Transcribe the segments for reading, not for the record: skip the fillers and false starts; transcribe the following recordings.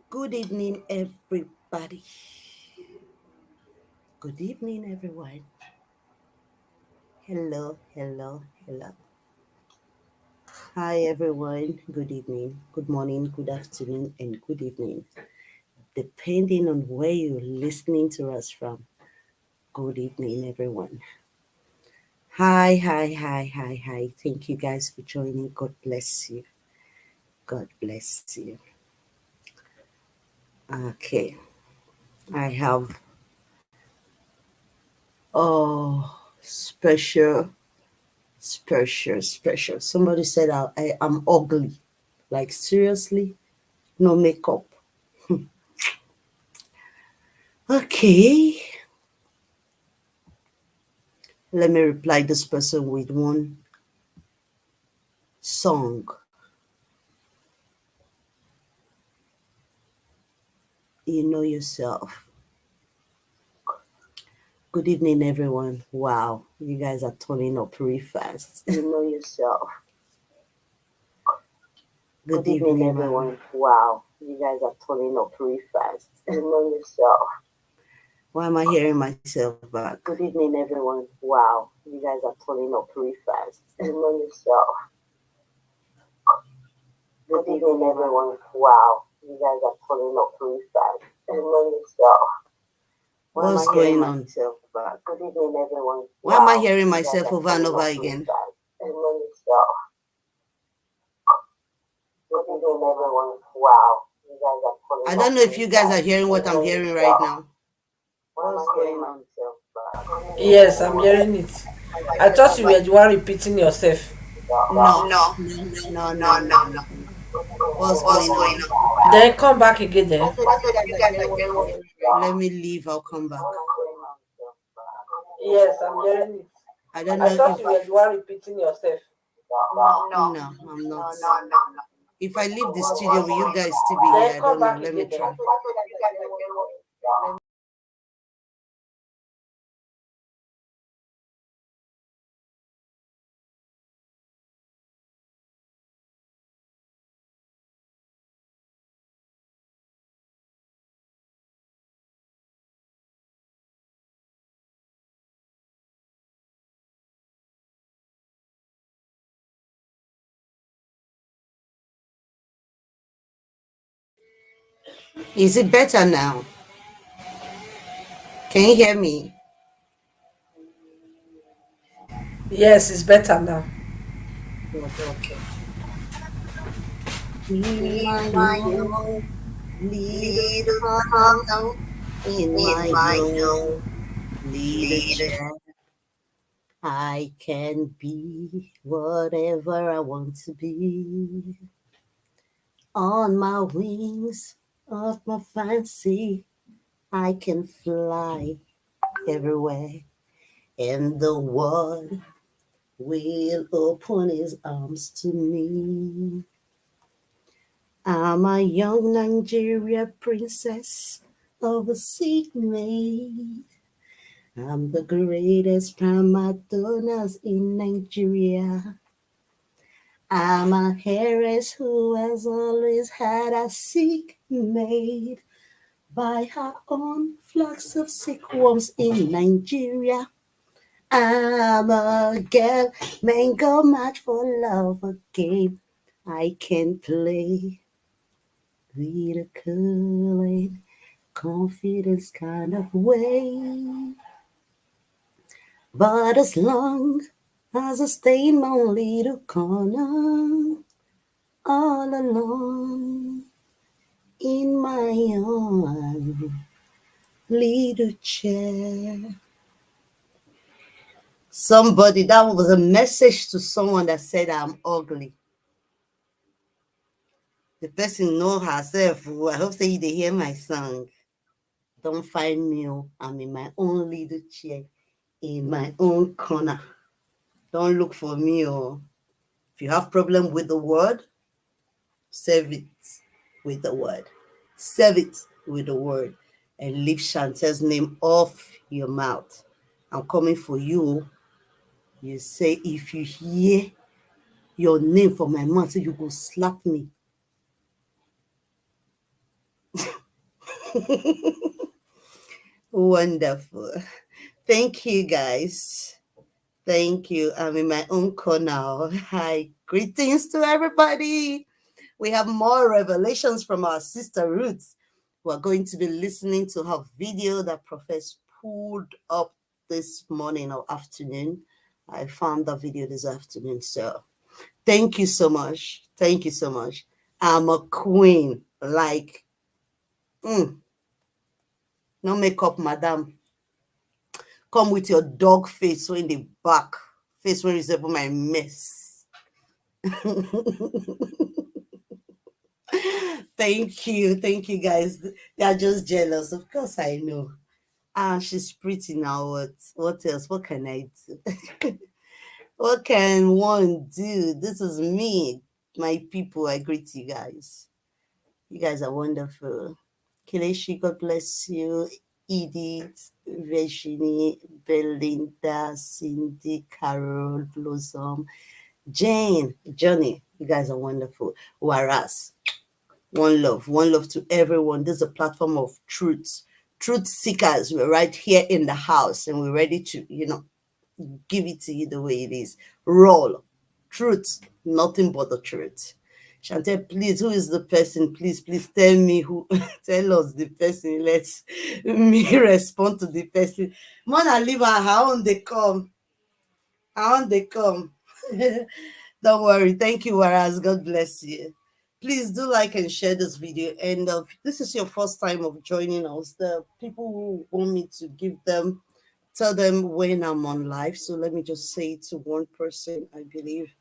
Good evening, everybody. Good evening, everyone. Hello, hello, hello. Hi, everyone. Good evening, good morning, good afternoon, and good evening, depending on where you're listening to us from. Good evening, everyone. Hi, hi, hi, hi, hi. Thank you guys for joining. God bless you. God bless you. Okay, I have special special. Somebody said I'm ugly. Like, seriously? No makeup. Okay. Let me reply this person with one song. You know yourself. Good evening, everyone. Wow, you guys are turning up pretty fast. You know yourself. Good evening, everyone. Wow, you guys are turning up pretty fast. You know yourself. Why am I hearing myself back? Good evening, everyone. Wow, you guys are turning up pretty fast. You know yourself. Good evening, everyone. Wow, you guys are turning up pretty fast. You know yourself. What's going on? Back? Good evening, everyone. Why am I hearing myself over and over again? You know yourself. Good evening, everyone. Wow, you guys are turning up. I don't know if you guys are hearing what I'm hearing right now. What's going on? Yes, I'm hearing it. I thought you were the one repeating yourself. No, no, no, no, no, no. What's going on? Then come back again then. Let me leave. I'll come back. Yes, I'm hearing it. I don't I know thought if. you were the one repeating yourself. No, I'm not. If I leave the studio, will you guys still be here? Then I come don't know. back Let me again try. then. Is it better now? Can you hear me? Yes, it's better now. Okay. In my own little corner, in my own little chair, I can be whatever I want to be. On my wings of my fancy, I can fly everywhere, and the world will open his arms to me. I'm a young Nigeria princess of a sick maid. I'm the greatest prima donnas in Nigeria. I'm a heiress who has always had a sick maid. By her own flocks of silkworms in Nigeria. I'm a girl, mango match for love, a game I can play with a cool and confidence kind of way. But as long as I stay in my little corner, all alone in my own little chair. Somebody, that was a message to someone that said I'm ugly. The person know herself. Oh, I hope say they hear my song. Don't find me. Oh, I'm in my own little chair, in my own corner. Don't look for me. Oh, if you have problem with the word, save it with the word. Save it with the word, and leave Chantel's name off your mouth. I'm coming for you. You say if you hear your name from my mouth, so you go slap me. Wonderful. Thank you, guys. Thank you. I'm in my own corner. Hi. Greetings to everybody. We have more revelations from our sister Ruth. We're going to be listening to her video that Professor pulled up this morning or afternoon. I found the video this afternoon. So thank you so much. Thank you so much. I'm a queen. Like, no makeup, madam. Come with your dog face in the back. Face where resemble my mess. Thank you. Thank you, guys. They are just jealous. Of course, I know. Ah, she's pretty now. What else? What can I do? What can one do? This is me. My people, I greet you guys. You guys are wonderful. Kileshi, God bless you. Edith, Virginie, Belinda, Cindy, Carol, Blossom, Jane, Johnny. You guys are wonderful. Whereas, one love to everyone. This is a platform of truth seekers. We're right here in the house and we're ready to, give it to you the way it is. Roll. Truth. Nothing but the truth. Chantel, please, who is the person? Please tell me who. Tell us the person. Let me respond to the person. Mona, leave her own, they come. Her own, they come. Don't worry. Thank you, Waraz. God bless you. Please do like and share this video. And if this is your first time of joining us, the people who want me to tell them when I'm on live. So let me just say to one person, I believe.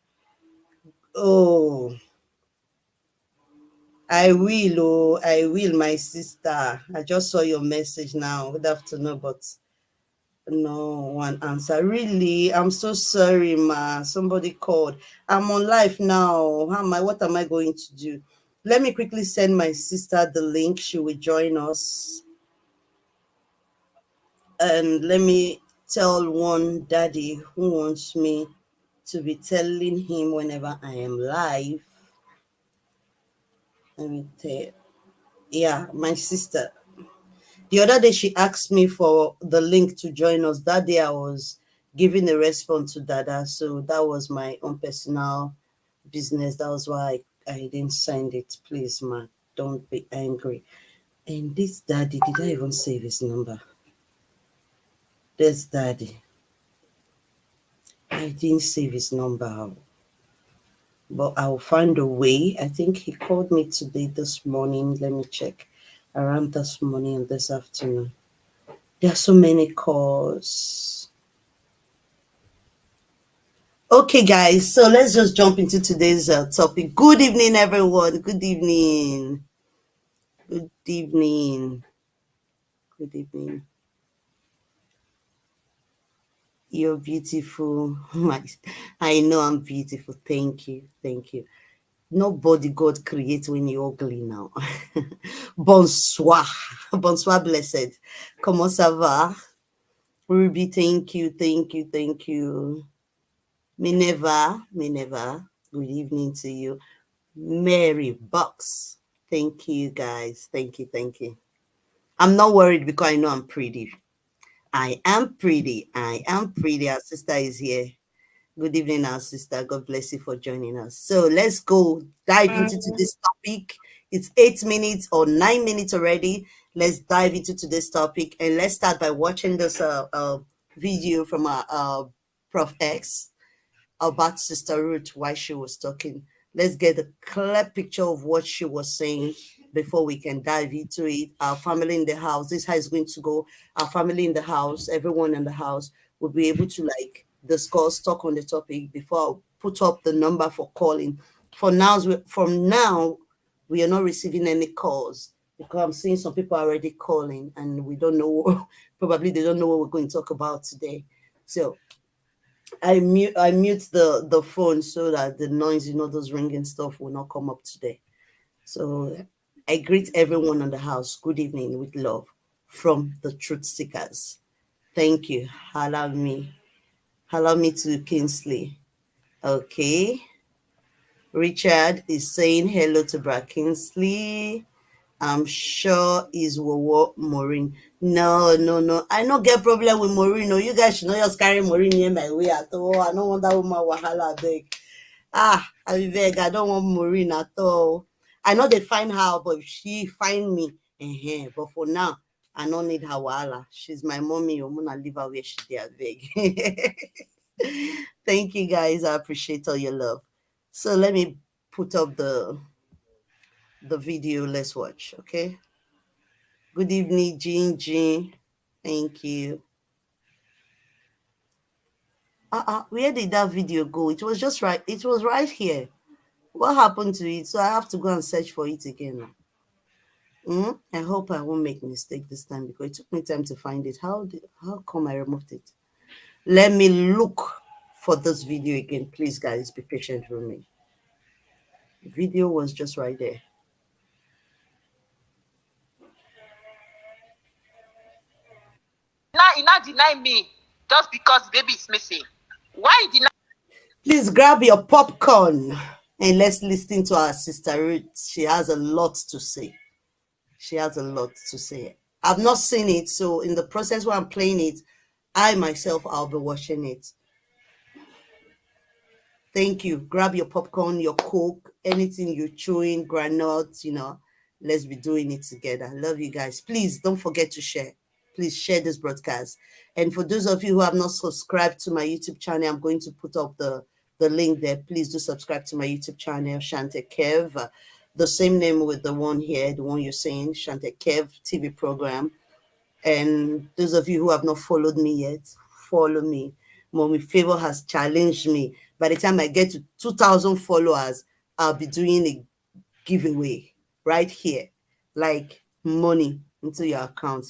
Oh, I will, my sister. I just saw your message now. Good afternoon, but no one answer. Really, I'm so sorry, ma. Somebody called. I'm on live now. What am I going to do? Let me quickly send my sister the link. She will join us. And let me tell one daddy who wants me to be telling him whenever I am live. Let me tell. Yeah, my sister. The other day she asked me for the link to join us. That day I was giving a response to Dada, so that was my own personal business. That was why I didn't send it. Please, ma, don't be angry. And this daddy, did I even save his number? This daddy. I didn't save his number, but I'll find a way. I think he called me today, this morning. Let me check. Around this morning and this afternoon. There are so many calls. Okay, guys, so let's just jump into today's topic. Good evening, everyone. Good evening. Good evening. Good evening. You're beautiful. I know I'm beautiful. Thank you. Thank you. Nobody God creates when you're ugly now. Bonsoir. Bonsoir, blessed. Comment ça va? Ruby, thank you. Thank you. Thank you. Minerva. Good evening to you. Mary Box. Thank you, guys. Thank you. Thank you. I'm not worried because I know I'm pretty. I am pretty. I am pretty. Our sister is here. Good evening, our sister. God bless you for joining us. So let's go dive into today's topic. It's 8 minutes or 9 minutes already. Let's dive into today's topic and let's start by watching this video from our Prof X about Sister Ruth while she was talking. Let's get a clear picture of what she was saying before we can dive into it. Our family in the house, this is how it's going to go. Our family in the house, everyone in the house will be able to like discuss, talk on the topic before I put up the number for calling. From now, we are not receiving any calls because I'm seeing some people already calling and we don't know, probably they don't know what we're going to talk about today. So I mute the phone so that the noise, those ringing stuff will not come up today. So I greet everyone in the house. Good evening with love from the Truth Seekers. Thank you. Allow me to Kingsley. Okay. Richard is saying hello to Brad Kingsley. I'm sure is Wowo Maureen. No, no, no. I don't get problem with Maureen. No, you guys should not just carry Maureen near my way at all. I don't want that woman wahala big. I beg, I don't want Maureen at all. I know they find her, but if she find me, but for now, I don't need her wahala. She's my mommy. I'm gonna leave her where she there, beg. Thank you guys. I appreciate all your love. So let me put up the video. Let's watch. Okay. Good evening, Jean Jean. Thank you. Where did that video go? It was just right. It was right here. What happened to it? So I have to go and search for it again now. I hope I won't make mistake this time because it took me time to find it. How come I removed it? Let me look for this video again. Please, guys, be patient with me. The video was just right there. Now, you not deny me just because the baby is missing. Why you deny? Please grab your popcorn and let's listen to our sister Ruth. She has a lot to say. She has a lot to say. I've not seen it, so in the process where I'm playing it, I myself I'll be watching it. Thank you. Grab your popcorn, your Coke, anything you're chewing, granules, let's be doing it together. Love you guys. Please don't forget to share. Please share this broadcast. And for those of you who have not subscribed to my YouTube channel, I'm going to put up the link there. Please do subscribe to my YouTube channel, Shante Kev. The same name with the one here, the one you're saying, Shante Kev TV program. And those of you who have not followed me yet, follow me. Mommy Favor has challenged me. By the time I get to 2,000 followers, I'll be doing a giveaway right here, like money into your account.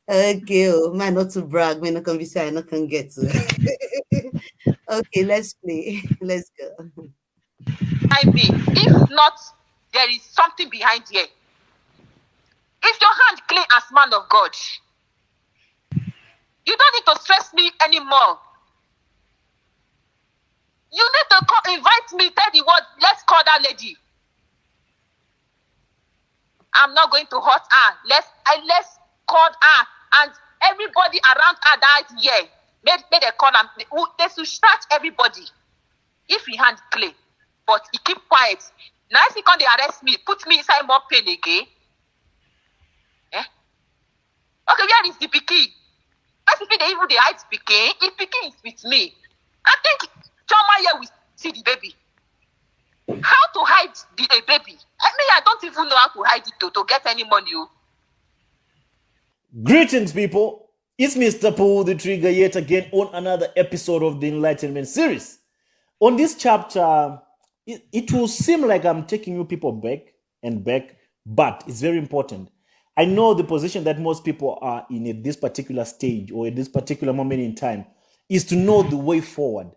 Okay, man, not to brag, man, not can be say I not can get to. Okay, let's play. Let's go. Me? If not, there is something behind here. If your hand clean as man of God, you don't need to stress me anymore. You need to invite me, tell the word, let's call that lady. I'm not going to hurt her. Let's call her. And everybody around her that year, made a call and they should scratch everybody. If he hand clean, but he keep quiet. Now if he come they arrest me, put me inside more pain again. Okay, where is the pikin? Basically, they even the hide pikin. If pikin is with me, I think Choma here will see the baby. How to hide the baby? I don't even know how to hide it to get any money. Greetings, people. It's Mr. Pull the Trigger yet again on another episode of the Enlightenment series. On this chapter, it will seem like I'm taking you people back and back, but it's very important. I know the position that most people are in at this particular stage or at this particular moment in time is to know the way forward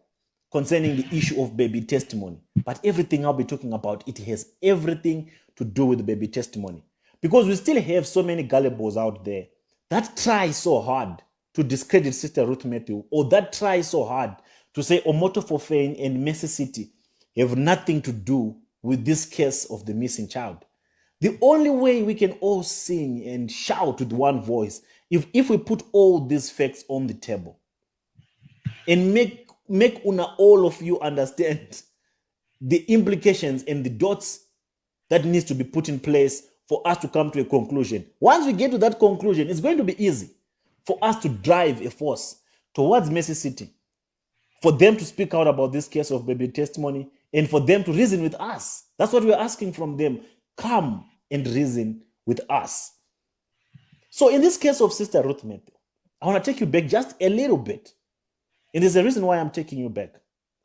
concerning the issue of baby testimony. But everything I'll be talking about, it has everything to do with baby testimony. Because we still have so many gullibles out there that try so hard to discredit Sister Ruth Matthew, or that try so hard to say Omoto Fofane and Mercy City have nothing to do with this case of the missing child. The only way we can all sing and shout with one voice if we put all these facts on the table and make all of you understand the implications and the dots that needs to be put in place for us to come to a conclusion. Once we get to that conclusion, it's going to be easy for us to drive a force towards Mercy City, for them to speak out about this case of baby testimony, and for them to reason with us. That's what we're asking from them. Come and reason with us. So in this case of Sister Ruth Matthew, I want to take you back just a little bit. And there's a reason why I'm taking you back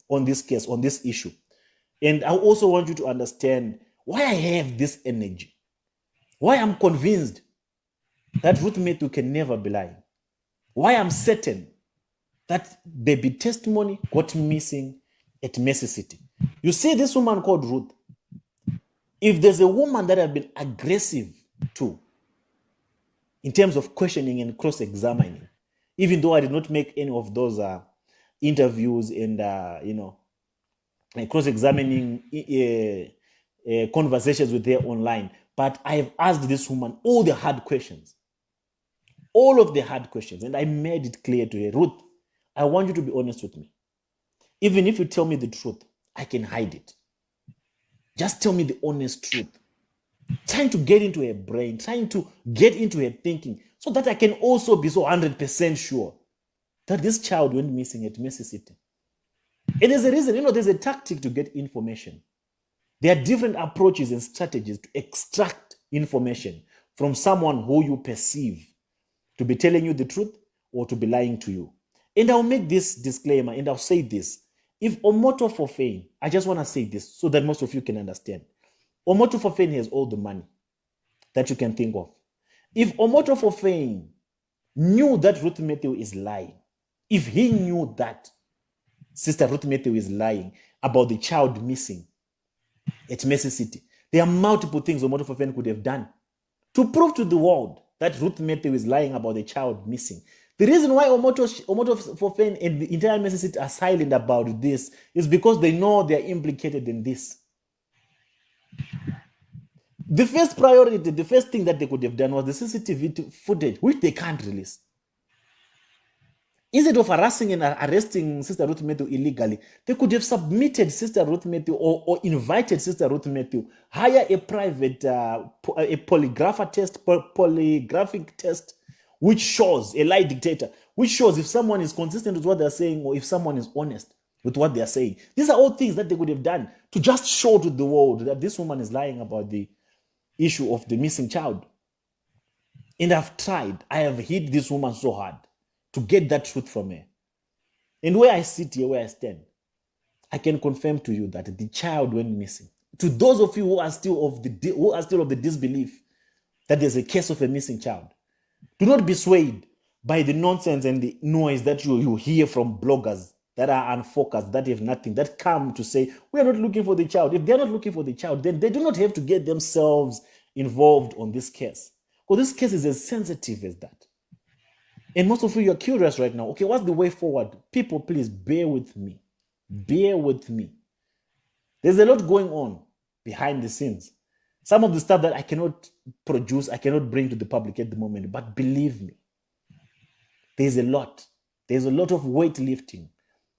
on this case, on this issue. And I also want you to understand why I have this energy, why I'm convinced that Ruth Matthew can never be lying, why I'm certain that baby testimony got missing at Mercy City. You see this woman called Ruth, if there's a woman that I've been aggressive to in terms of questioning and cross-examining, even though I did not make any of those interviews and cross-examining conversations with her online, But I have asked this woman all the hard questions. All of the hard questions. And I made it clear to her, Ruth, I want you to be honest with me. Even if you tell me the truth, I can hide it. Just tell me the honest truth. Trying to get into her brain, trying to get into her thinking, so that I can also be so 100% sure that this child went missing at Mississippi. And there's a reason, there's a tactic to get information. There are different approaches and strategies to extract information from someone who you perceive to be telling you the truth or to be lying to you. And I'll make this disclaimer and I'll say this. If Omoto Fofane, I just want to say this so that most of you can understand. Omoto Fofane has all the money that you can think of. If Omoto Fofane knew that Ruth Matthew is lying, if he knew that Sister Ruth Matthew is lying about the child missing at Mississippi, there are multiple things Omoto Fofane could have done to prove to the world that Ruth Matthew is lying about the child missing. The reason why Omoto Fofane and the entire Mississippi are silent about this is because they know they are implicated in this. The first priority, the first thing that they could have done was the CCTV footage, which they can't release. Instead of harassing and arresting Sister Ruth Matthew illegally, they could have submitted Sister Ruth Matthew or invited Sister Ruth Matthew, hire a private a polygraphic test, which shows a lie detector, which shows if someone is consistent with what they're saying or if someone is honest with what they're saying. These are all things that they could have done to just show to the world that this woman is lying about the issue of the missing child. And I've tried. I have hit this woman so hard to get that truth from her. And where I sit here, where I stand, I can confirm to you that the child went missing. To those of you who are still of the disbelief that there's a case of a missing child, do not be swayed by the nonsense and the noise that you hear from bloggers that are unfocused, that have nothing, that come to say, we are not looking for the child. If they're not looking for the child, then they do not have to get themselves involved on this case. Because this case is as sensitive as that. And most of you are curious right now. Okay, what's the way forward? People, please bear with me. Bear with me. There's a lot going on behind the scenes. Some of the stuff that I cannot produce, I cannot bring to the public at the moment. But believe me, there's a lot. There's a lot of weightlifting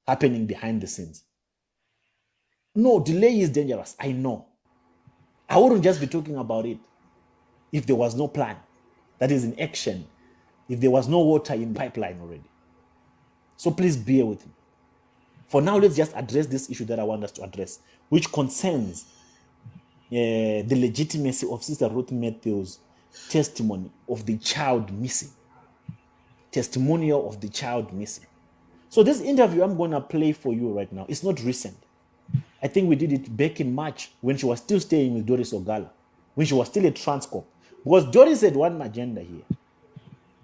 happening behind the scenes. No, delay is dangerous. I know. I wouldn't just be talking about it if there was no plan that is in action, if there was no water in the pipeline already. So please bear with me. For now, let's just address this issue that I want us to address, which concerns the legitimacy of Sister Ruth Matthew's testimony of the child missing. Testimonial of the child missing. So this interview I'm going to play for you right now, it's not recent. I think we did it back in March when she was still staying with Doris Ogala, when she was still at Transcorp. Because Doris had one agenda here.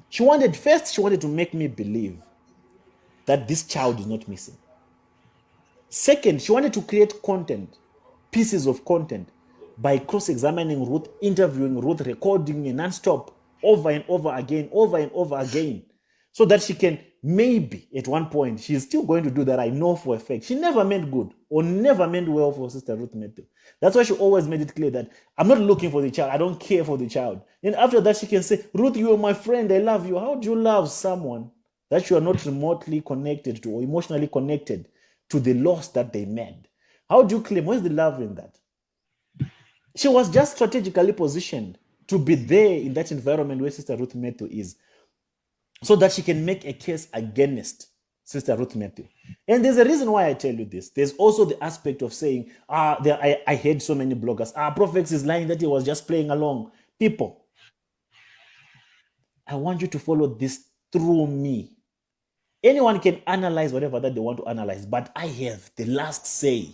She wanted to make me believe that this child is not missing. Second, she wanted to create content, pieces of content, by cross-examining Ruth, interviewing Ruth, recording non-stop, over and over again, so that she can maybe at one point, she's still going to do that, I know for a fact. She never meant good or never meant well for Sister Ruth Matthew. That's why she always made it clear that I'm not looking for the child. I don't care for the child. And after that, she can say, Ruth, you are my friend. I love you. How do you love someone that you are not remotely connected to or emotionally connected to the loss that they made? How do you claim? Where's the love in that? She was just strategically positioned to be there in that environment where Sister Ruth Matthew is, so that she can make a case against Sister Ruth Matthew. And there's a reason why I tell you this. There's also the aspect of saying, I heard so many bloggers, Prophet is lying that he was just playing along. People, I want you to follow this through me. Anyone can analyze whatever that they want to analyze, but I have the last say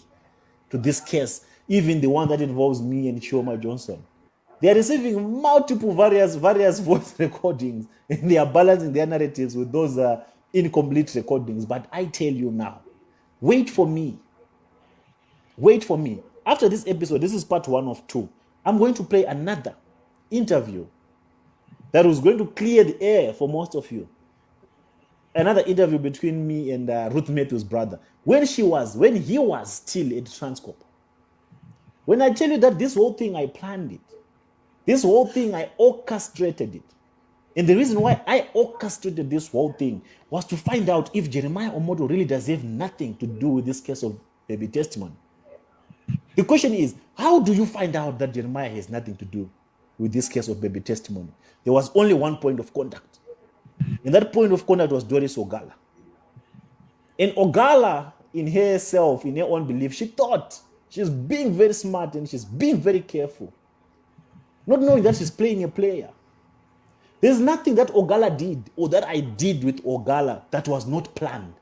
to this case, even the one that involves me and Chioma Johnson. They are receiving multiple various voice recordings, and they are balancing their narratives with those incomplete recordings. But I tell you now, wait for me. Wait for me. After this episode, this is part 1 of 2. I'm going to play another interview that was going to clear the air for most of you. Another interview between me and Ruth Matthew's brother, when he was still at Transcorp. When I tell you that this whole thing, I planned it. This whole thing, I orchestrated it. And the reason why I orchestrated this whole thing was to find out if Jeremiah Omoto really does have nothing to do with this case of baby testimony. The question is, how do you find out that Jeremiah has nothing to do with this case of baby testimony? There was only one point of contact. And that point of contact was Doris Ogala. And Ogala, in herself, in her own belief, she thought she's being very smart and she's being very careful, not knowing that she's playing a player. There's nothing that Ogala did or that I did with Ogala that was not planned.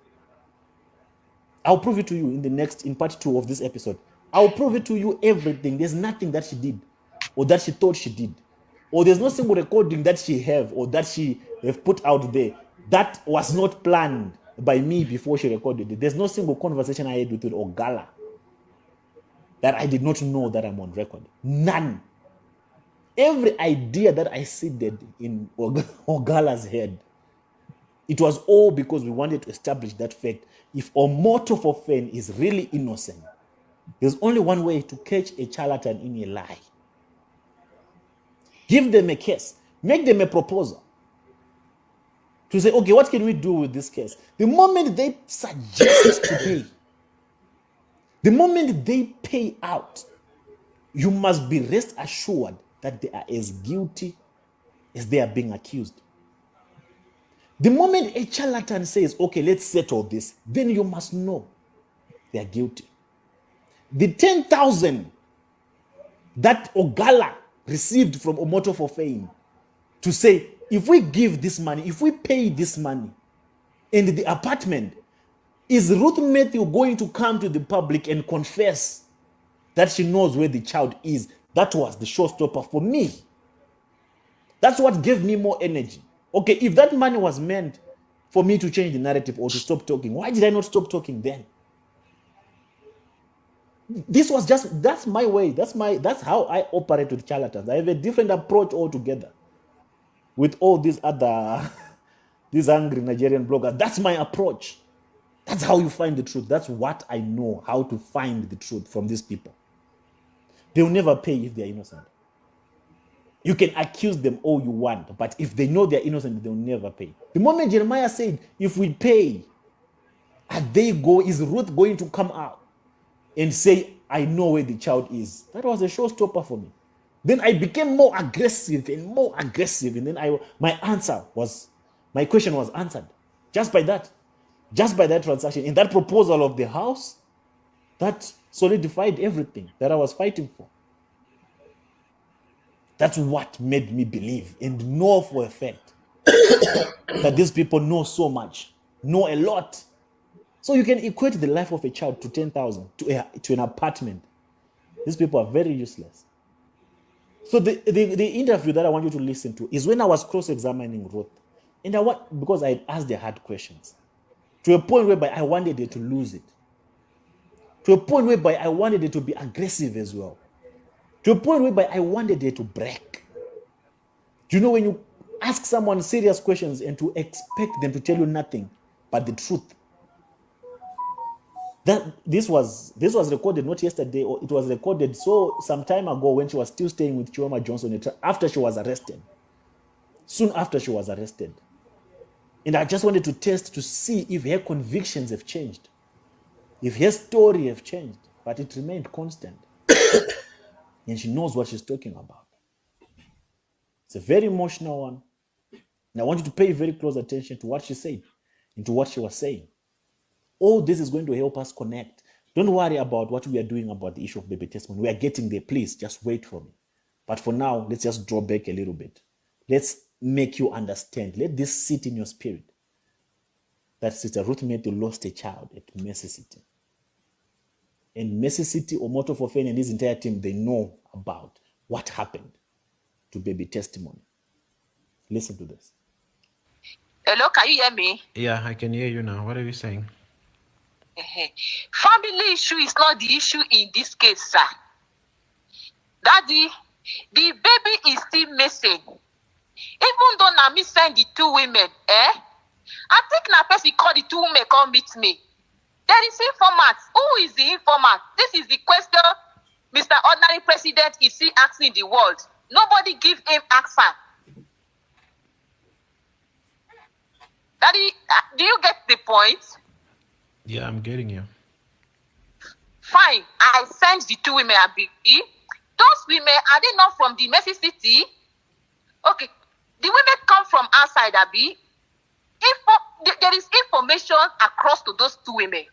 I'll prove it to you in part 2 of this episode. I'll prove it to you everything. There's nothing that she did or that she thought she did. Or there's no single recording that she have or that she have put out there that was not planned by me before she recorded it. There's no single conversation I had with Ogala that I did not know that I'm on record. None. Every idea that I seeded in Ogala's head, it was all because we wanted to establish that fact. If Omoto Fofeng is really innocent, there's only one way to catch a charlatan in a lie. Give them a case. Make them a proposal. To say, okay, what can we do with this case? The moment they suggest to pay, the moment they pay out, you must be rest assured that they are as guilty as they are being accused. The moment a charlatan says, okay, let's settle this, then you must know they are guilty. The 10,000 that Ogala received from Omoto Fofeng to say, if we give this money, if we pay this money, and the apartment, is Ruth Matthew going to come to the public and confess that she knows where the child is? That was the showstopper for me. That's what gave me more energy. Okay, if that money was meant for me to change the narrative or to stop talking, why did I not stop talking then? This was just, that's my way. That's how I operate with charlatans. I have a different approach altogether with all these other, these angry Nigerian bloggers. That's my approach. That's how you find the truth. That's what I know, how to find the truth from these people. They will never pay if they're innocent. You can accuse them all you want, but if they know they're innocent, they'll never pay. The moment Jeremiah said, if we pay, and they go, is Ruth going to come out and say, I know where the child is? That was a showstopper for me. Then I became more aggressive, and then my question was answered. Just by that transaction, in that proposal of the house, that solidified everything that I was fighting for. That's what made me believe and know for a fact that these people know so much, know a lot. So you can equate the life of a child to 10,000, to an apartment. These people are very useless. So the interview that I want you to listen to is when I was cross-examining Ruth. And because I asked the hard questions, to a point whereby I wanted her to lose it. To a point whereby I wanted her to be aggressive as well. To a point whereby I wanted her to break. Do you know when you ask someone serious questions and to expect them to tell you nothing but the truth? That this was recorded not yesterday, or it was recorded some time ago when she was still staying with Chioma Johnson after she was arrested. Soon after she was arrested. And I just wanted to test to see if her convictions have changed. If her story have changed. But it remained constant. And she knows what she's talking about. It's a very emotional one. And I want you to pay very close attention to what she said and to what she was saying. All this is going to help us connect. Don't worry about what we are doing about the issue of baby testimony. We are getting there. Please, just wait for me. But for now, let's just draw back a little bit. Let's make you understand. Let this sit in your spirit. That Sister Ruth Matthew lost a child at Mercy City. And Mercy City, Omoto Fofeng and his entire team, they know about what happened to baby testimony. Listen to this. Hello, can you hear me? Yeah, I can hear you now. What are you saying? Family issue is not the issue in this case, sir. Daddy, the baby is still missing. Even though Nami sent the two women, I think na person called the two women come meet me. There is informant. Who is the informant? This is the question Mr. Ordinary President is still asking the world. Nobody give him answer. Daddy, do you get the point? Yeah, I'm getting you. Fine. I sent the two women, Abi. Those women, are they not from the Mercy City? Okay. The women come from outside, Abi. There is information across to those two women.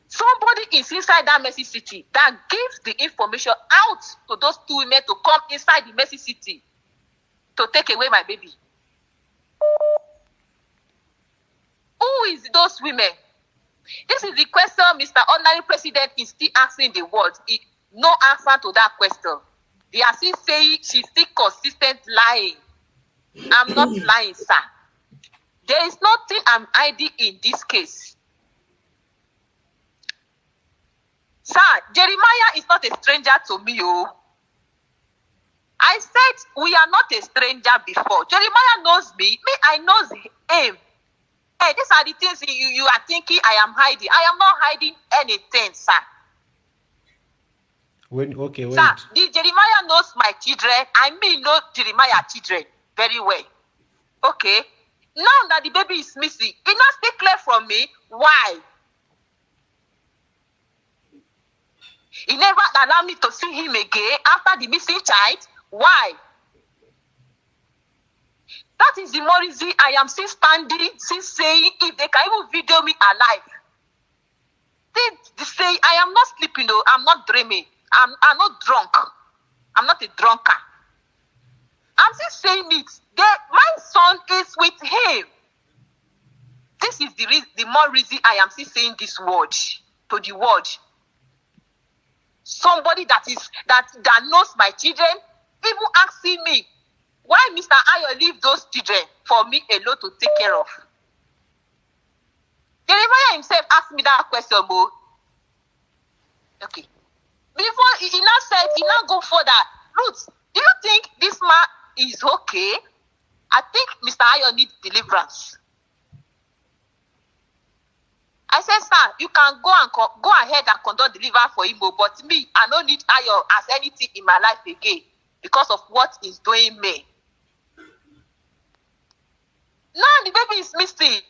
Somebody is inside that Mercy City that gives the information out to those two women to come inside the Mercy City to take away my baby. Who is those women? This is the question Mr. Ordinary President is still asking the world. No answer to that question. They are still saying she's still consistent lying. I'm not lying, sir. There is nothing I'm hiding in this case. Sir, Jeremiah is not a stranger to me. Oh. I said we are not a stranger before. Jeremiah knows me. Me, I knows him. Hey, these are the things you are thinking I am hiding. I am not hiding anything, sir. Wait. Sir, the Jeremiah knows my children. I know Jeremiah children very well. Okay. Now that the baby is missing, it not stay clear from me why. He never allowed me to see him again after the missing child. Why? That is the more reason I am still standing, still saying if they can even video me alive. They say I am not sleeping though, I'm not dreaming. I'm not drunk. I'm not a drunkard. I'm still saying it. My son is with him. This is the more reason I am still saying this word to the world. Somebody that knows my children, even asking me, why Mr. Ayo leave those children for me alone to take care of? Jeremiah himself asked me that question, Mo. Okay. Before he now go further. Ruth, do you think this man is okay? I think Mr. Ayo needs deliverance. I said, sir, you can go ahead and conduct deliverance for him, but me, I don't need Ayo as anything in my life again because of what he's doing me. Now the baby is missing.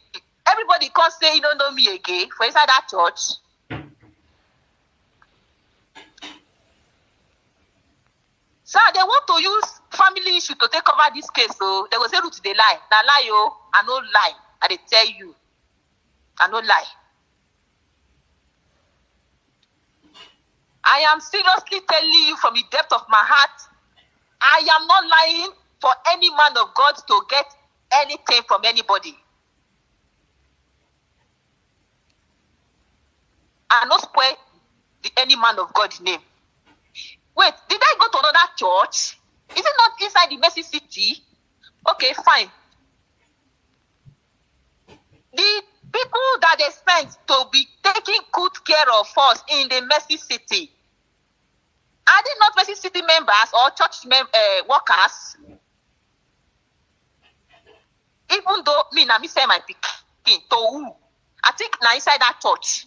Everybody can't say you don't know me again for inside that church. Sir, they want to use family issue to take over this case, so they will say Ruth they lie. Now lie, yo, I no lie. I they tell you. I no lie. I am seriously telling you from the depth of my heart, I am not lying for any man of God to get anything from anybody. I not spoil any man of God's name. Wait, did I go to another church? Is it not inside the Mercy City? Okay, fine. The people that they sent to be taking good care of us in the Mercy City, are they not Mercy City members or church workers? Even though me say my pikin to who? I think now inside that church.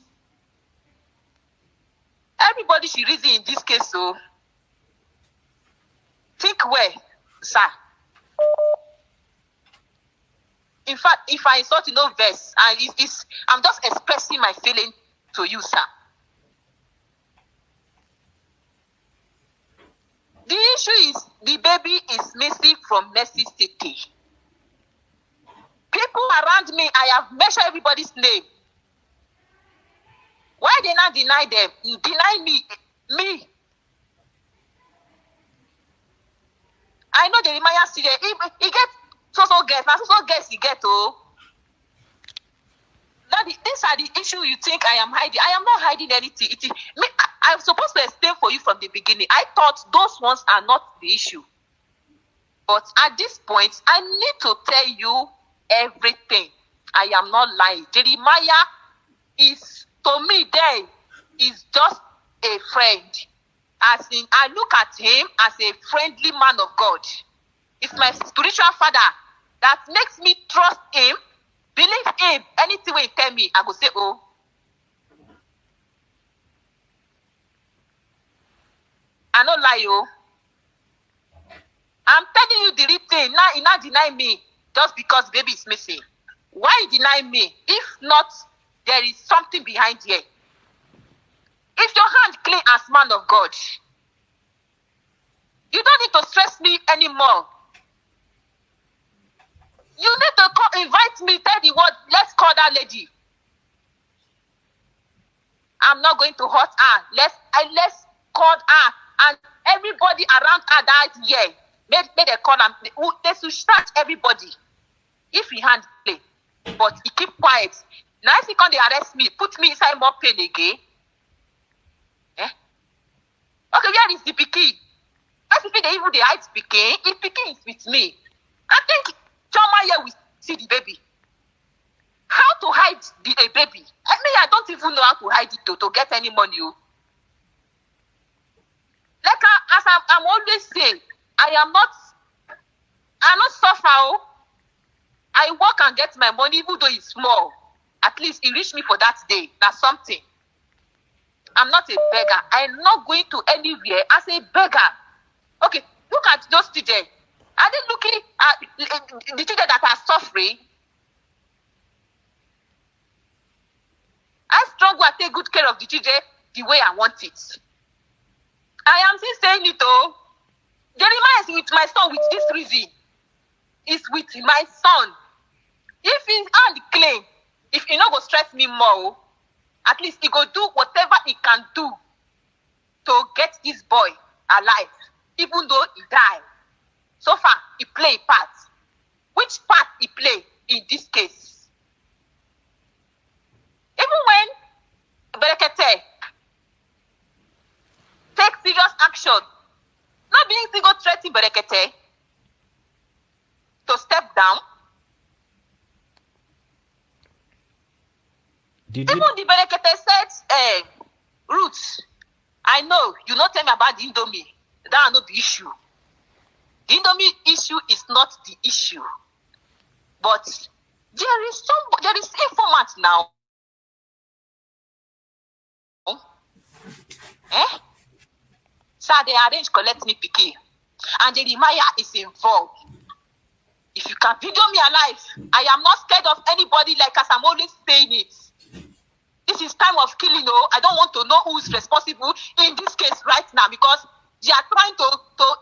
Everybody should reason in this case, so think well, sir. In fact, if I insult no verse, I'm just expressing my feeling to you, sir. The issue is the baby is missing from Mercy City. People around me, I have mentioned everybody's name. Why they not deny them? You deny me. I know Jeremiah still there. He get so guess. Now so guess he get these are the issue you think I am hiding. I am not hiding anything. I'm supposed to explain for you from the beginning. I thought those ones are not the issue. But at this point, I need to tell you everything. I am not lying. Jeremiah is, to me, there is just a friend. As in, I look at him as a friendly man of God. It's my spiritual father that makes me trust him, believe him. Anything he tell me, I go say, oh. I no lie you. I'm telling you the real thing. Now you not deny me just because baby is missing. Why you deny me? If not, there is something behind here. If your hand clean as man of God, you don't need to stress me anymore. You need to invite me, tell the word, let's call that lady. I'm not going to hurt her. Let's call her. And everybody around her that year, made a call and they should start everybody. If he hand play, but he keep quiet. Now if he come, they arrest me, put me inside more pain again. Okay, where is the pikin? First people they even they hide pikin. If pikin is with me, I think Choma here will see the baby. How to hide a baby? I don't even know how to hide it to get any money. Like as I'm always saying, I'm not suffer. I work and get my money, even though it's small. At least it reached me for that day. That's something. I'm not a beggar. I'm not going to anywhere as a beggar. Okay, look at those children. Are they looking at the children that are suffering? I struggle and take good care of the children the way I want it. I am still saying it though. Jeremiah is with my son with this reason. It's with my son. If his hand clean, if he not go stress me more, at least he go do whatever he can do to get this boy alive, even though he died. So far, he play a part. Which part he play in this case? Even when Berekete take serious action, not being single threatening Berekete to step down. Even the Berekete said, Ruth, I know you not tell me about the Indomie. That is not the issue. The Indomie issue is not the issue. But there is informant now. So they arrange collect me pikin. And Jeremiah is involved. If you can video me alive, I am not scared of anybody like as I'm always saying it. This is time of killing. I don't want to know who is responsible in this case right now because they are trying to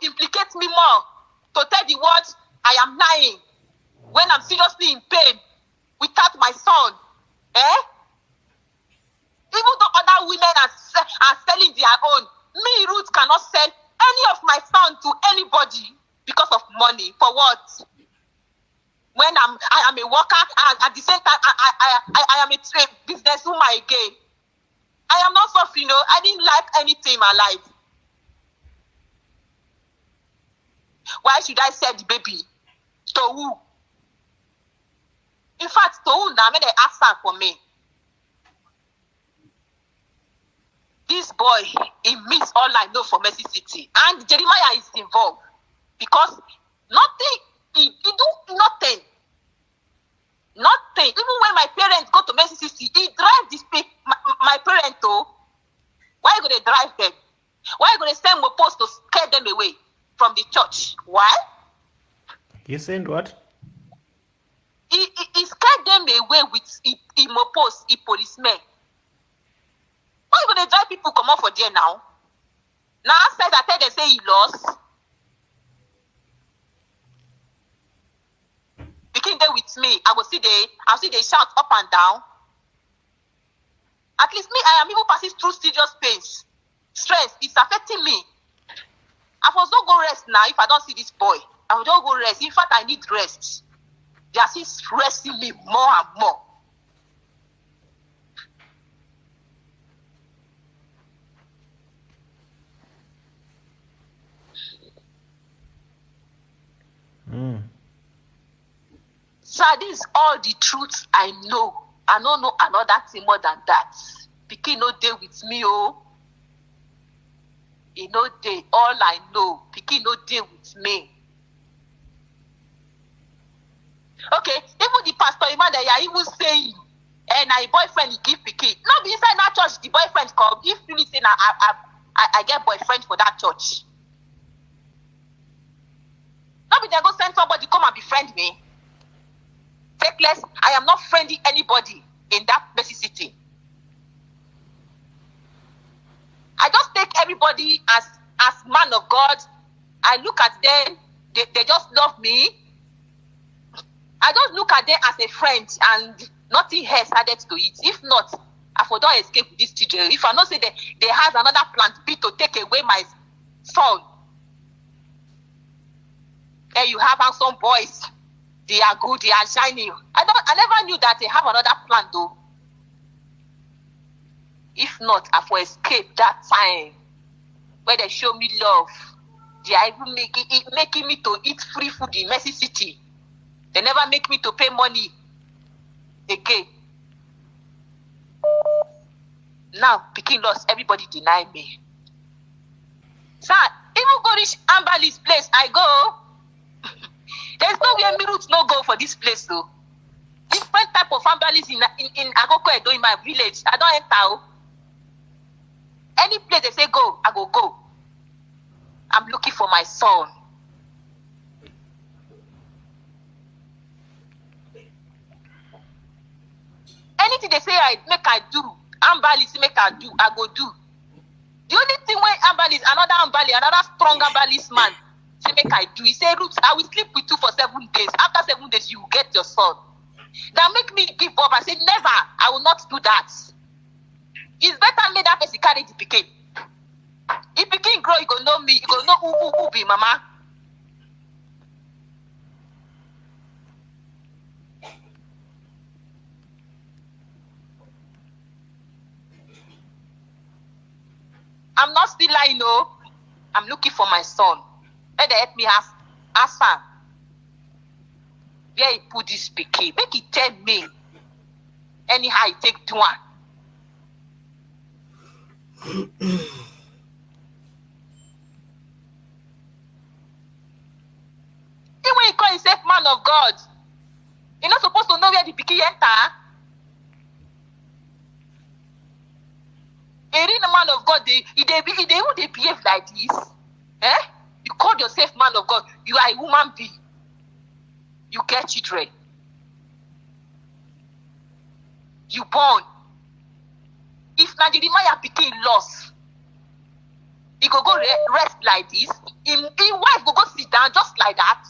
implicate me more. To tell the world I am lying when I'm seriously in pain without my son. Even though other women are selling their own, me, Ruth, cannot sell any of my son to anybody because of money. For what? When I am a worker, and at the same time, I am a businesswoman again. I am not suffering, I didn't like anything in my life. Why should I sell the baby? To who? In fact, to who now? May they ask her for me. This boy, he means all I know for Mercy City. And Jeremiah is involved. Because he do nothing. Nothing. Even when my parents go to Mercy City, he drive this my parents to. Why are you going to drive them? Why are you going to send my post to scare them away from the church? Why? You saying what? He scared them away with post, policemen. Why are you going to drive people come out for there now? Now says I tell them say he lost. Begin there with me. I'll see they shout up and down. At least me, I am even passing through serious pains. Stress is affecting me. I was not go rest now if I don't see this boy. I will not go rest. In fact, I need rest. They are still stressing me more and more. So this is all the truth I know. I don't know another thing more than that. Pikin no dey with me, He no dey. All I know, Pikin no dey with me. Okay, even the pastor Emmanuel, they are even saying, and my boyfriend he give Pikin. No be inside that church, the boyfriend come. If you say I I get boyfriend for that church. Not be they go send somebody come and befriend me. Take less, I am not friending anybody in that Mercy City. I just take everybody as man of God. I look at them, they just love me. I just look at them as a friend and nothing else added to it. If not, I for don't escape with these children. If I know say they has another plan B to take away my son. And you have handsome boys. They are good, they are shiny. I never knew that they have another plan though. If not, I for escape that time where they show me love. They are even making me to eat free food in Mercy City. They never make me to pay money again. Now, Pikin lost, everybody deny me. Sir, even go reach Amberly's place, I go. There's nowhere me Ruth no go for this place though. Different type of Amberly's in Agoko Edo in my village. I don't enter. Any place they say go, I go. I'm looking for my son. Anything they say I do, Amberly make I do, I go do. The only thing when another strong Amberly's man, say make I do, he say, Ruth, I will sleep with you for 7 days. After 7 days, you will get your son. That make me give up. I say, never, I will not do that. It's better make that person carry the pikin. If pikin grow, you go know me, you go know who be mama. I'm not still lying, no. I'm looking for my son. Let them help me ask her where he put this pikin. Make he tell me. Anyhow, he take to one. Even when he call himself man of God, you're not supposed to know where the pikin enter. A real man of God, they behave like this. Eh? You call yourself man of God. You are a woman being. You get children. You born. If Nigeria pikin lost, he go rest like this. His wife go sit down just like that.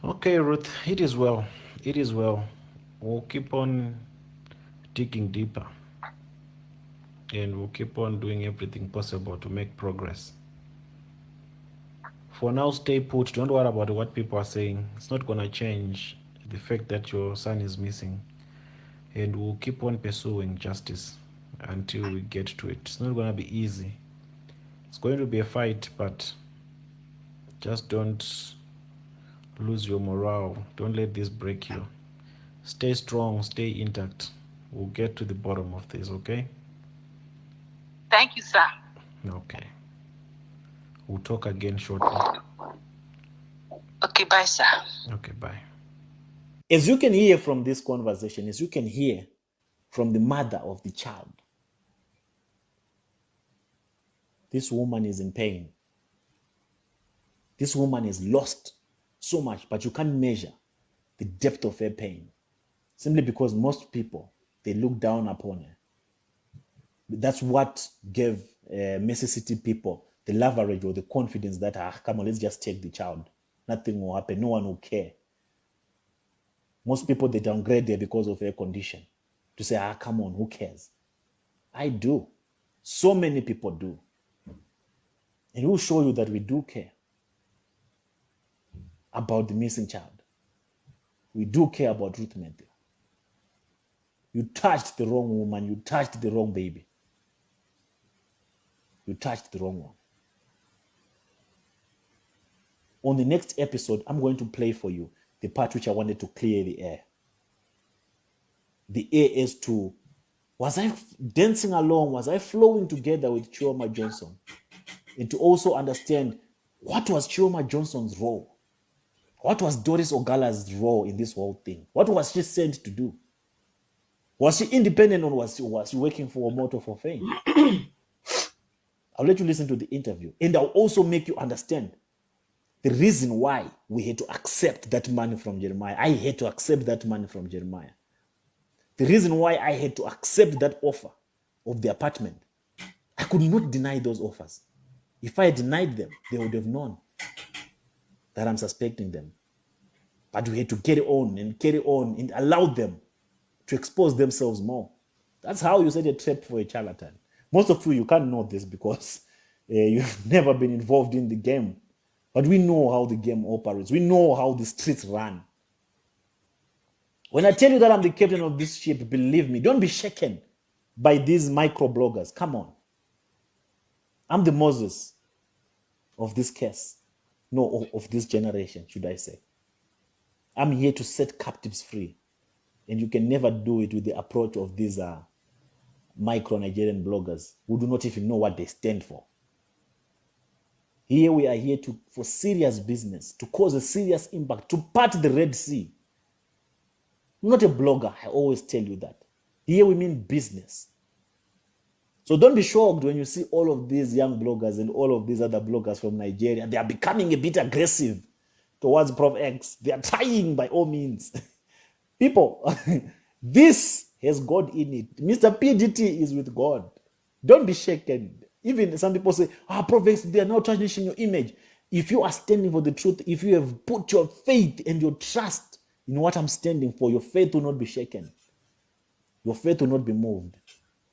Okay, Ruth, it is well. It is well. We'll keep on digging deeper. And we'll keep on doing everything possible to make progress. For now, stay put. Don't worry about what people are saying. It's not going to change the fact that your son is missing. And we'll keep on pursuing justice until we get to it. It's not going to be easy. It's going to be a fight, but just don't lose your morale. Don't let this break you. Stay strong, stay intact. We'll get to the bottom of this, okay? Thank you, sir. Okay. We'll talk again shortly. Okay, bye, sir. Okay, bye. As you can hear from this conversation, as you can hear from the mother of the child, this woman is in pain. This woman is lost so much, but you can't measure the depth of her pain simply because most people, they look down upon her. That's what gave Mercy City people the leverage or the confidence that, come on, let's just take the child. Nothing will happen. No one will care. Most people, they downgrade her because of her condition. To say, come on, who cares? I do. So many people do. And we'll show you that we do care about the missing child. We do care about Ruth Matthew. You touched the wrong woman. You touched the wrong baby. You touched the wrong one. On the next episode, I'm going to play for you the part which I wanted to clear the air. The air is to, was I dancing along? Was I flowing together with Chioma Johnson? And to also understand what was Chioma Johnson's role? What was Doris Ogala's role in this whole thing? What was she sent to do? Was she independent or was she working for a motor for fame? I'll let you listen to the interview. And I'll also make you understand the reason why we had to accept that money from Jeremiah. I had to accept that money from Jeremiah. The reason why I had to accept that offer of the apartment. I could not deny those offers. If I denied them, they would have known that I'm suspecting them. But we had to carry on and allow them to expose themselves more. That's how you set a trap for a charlatan. Most of you can't know this because you've never been involved in the game. But we know how the game operates. We know how the streets run. When I tell you that I'm the captain of this ship, believe me, don't be shaken by these micro-bloggers. Come on. I'm the Moses of this case. No, of this generation, should I say. I'm here to set captives free. And you can never do it with the approach of these micro-Nigerian bloggers who do not even know what they stand for. Here we are here for serious business, to cause a serious impact, to part the Red Sea. I'm not a blogger, I always tell you that. Here we mean business. So don't be shocked when you see all of these young bloggers and all of these other bloggers from Nigeria. They are becoming a bit aggressive towards Prof X. They are trying by all means. People, this has God in it. Mr. PDT is with God. Don't be shaken. Even some people say, Prof X, they are now tarnishing your image. If you are standing for the truth, if you have put your faith and your trust in what I'm standing for, your faith will not be shaken. Your faith will not be moved.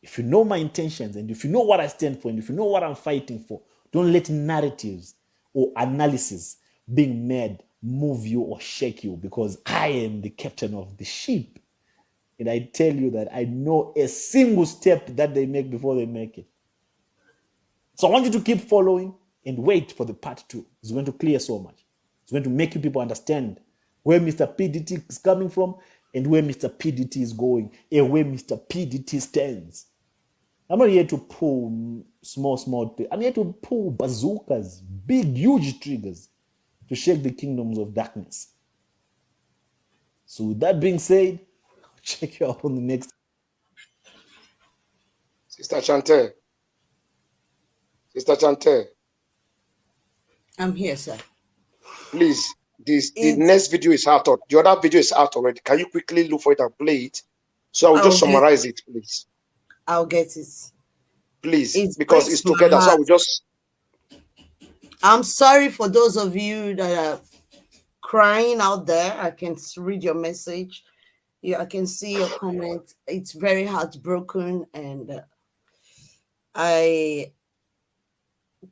If you know my intentions and if you know what I stand for and if you know what I'm fighting for, don't let narratives or analysis being made move you or shake you, because I am the captain of the ship. And I tell you that I know a single step that they make before they make it. So I want you to keep following and wait for the part 2. It's going to clear so much. It's going to make you people understand where Mr. PDT is coming from and where Mr. PDT is going and where Mr. PDT stands. I'm not here to pull small. I'm here to pull bazookas, big, huge triggers to shake the kingdoms of darkness. So with that being said, I'll check you out on the next. Sister Chante. Sister Chante. I'm here, sir. Please, the next video is out. The other video is out already. Can you quickly look for it and play it? So I will just summarize it, please. I'll get it. Please, because it's together. So I will just. I'm sorry for those of you that are crying out there. I can read your message. I can see your comment. It's very heartbroken, and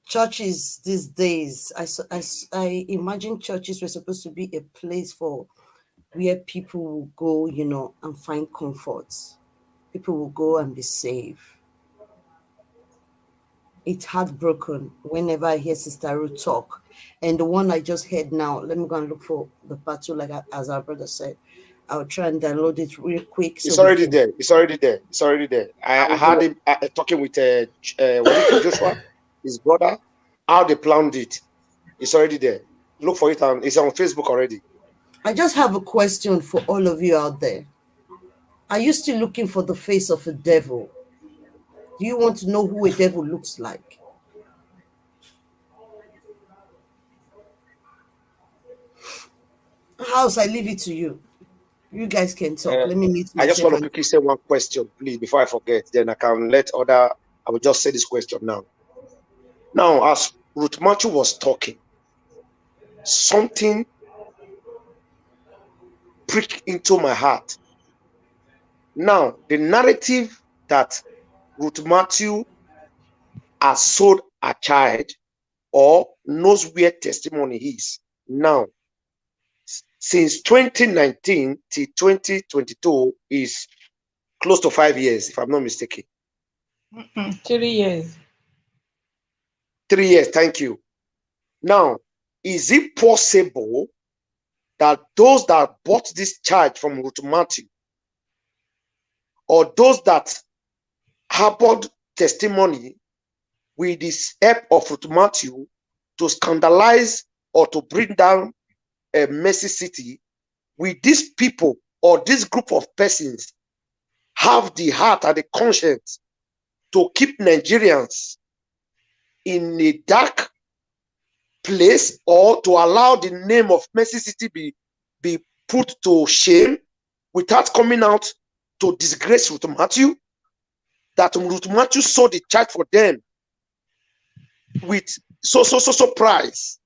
churches these days, I imagine churches were supposed to be a place for where people will go, and find comfort. People will go and be safe. It's heartbroken whenever I hear Sister Ruth talk. And the one I just heard now, let me go and look for the part 2, as our brother said. I'll try and download it real quick. It's already there. It's already there. I had him talking with was it Joshua, his brother, how they planned it. It's already there. Look for it, and it's on Facebook already. I just have a question for all of you out there. Are you still looking for the face of a devil? Do you want to know who a devil looks like? House, I leave it to you. You guys can talk. Let me meet myself. I just want to quickly say one question, please, before I forget. Then I can let I will just say this question now. Now, as Ruth Matthew was talking, something pricked into my heart. Now, the narrative that Ruth Matthew has sold a child or knows where testimony is. Now, since 2019 till 2022 is close to 5 years, if I'm not mistaken. 3 years. 3 years, thank you. Now, is it possible that those that bought this charge from Ruth Matthew, or those that harbored testimony with the help of Ruth Matthew to scandalize or to bring down a Mercy City, with these people or this group of persons have the heart and the conscience to keep Nigerians in a dark place, or to allow the name of Mercy City be put to shame without coming out to disgrace Ruth Matthew, that Ruth Matthew sold the church for them with so price.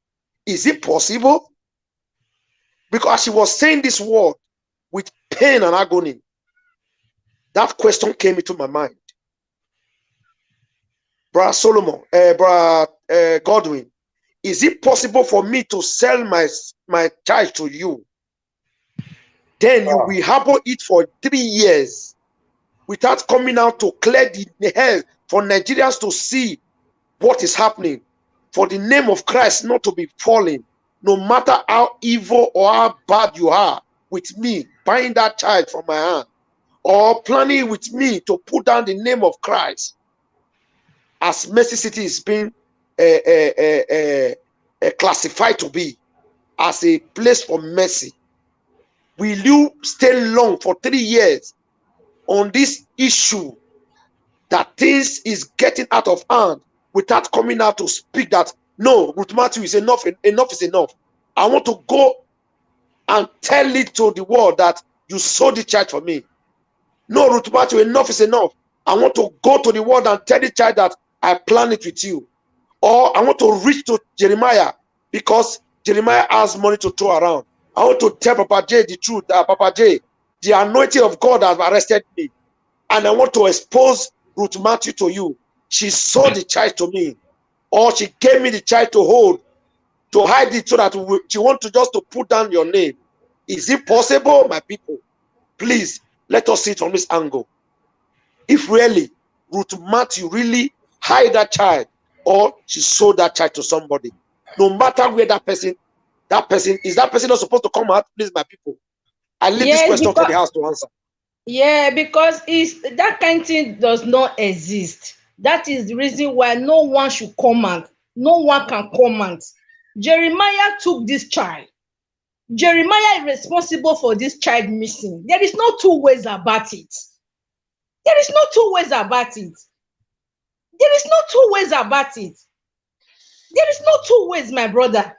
Is it possible? Because she was saying this word with pain and agony, that question came into my mind. Brother Solomon, Brother Godwin, is it possible for me to sell my child to you? Then you will harbor it for 3 years without coming out to clear the hell for Nigerians to see what is happening, for the name of Christ not to be falling, no matter how evil or how bad you are with me buying that child from my hand, or planning with me to put down the name of Christ, as Mercy City is being classified to be as a place for mercy. Will you stay long for 3 years on this issue that things is getting out of hand without coming out to speak that no, Ruth Matthew is enough is enough? I want to go and tell it to the world that you sold the church for me. No, Ruth Matthew, enough is enough. I want to go to the world and tell the child that I plan it with you. Or I want to reach to Jeremiah, because Jeremiah has money to throw around. I want to tell Papa J the truth. Papa J, the anointing of God has arrested me, and I want to expose Ruth Matthew to you. She sold the child to me, or she gave me the child to hold, to hide it, so that she want to just to put down your name. Is it possible, my people? Please, let us see it from this angle. If really Ruth Matthew really hide that child, or she sold that child to somebody, no matter where that person is, that person not supposed to come out? Please, my people, I leave this question to the house to answer. Yeah, because that kind of thing does not exist. That is the reason why no one should comment. No one can comment. Jeremiah took this child. Jeremiah is responsible for this child missing. There is no two ways about it. There is no two ways about it. There is no two ways about it. There is no two ways, my brother.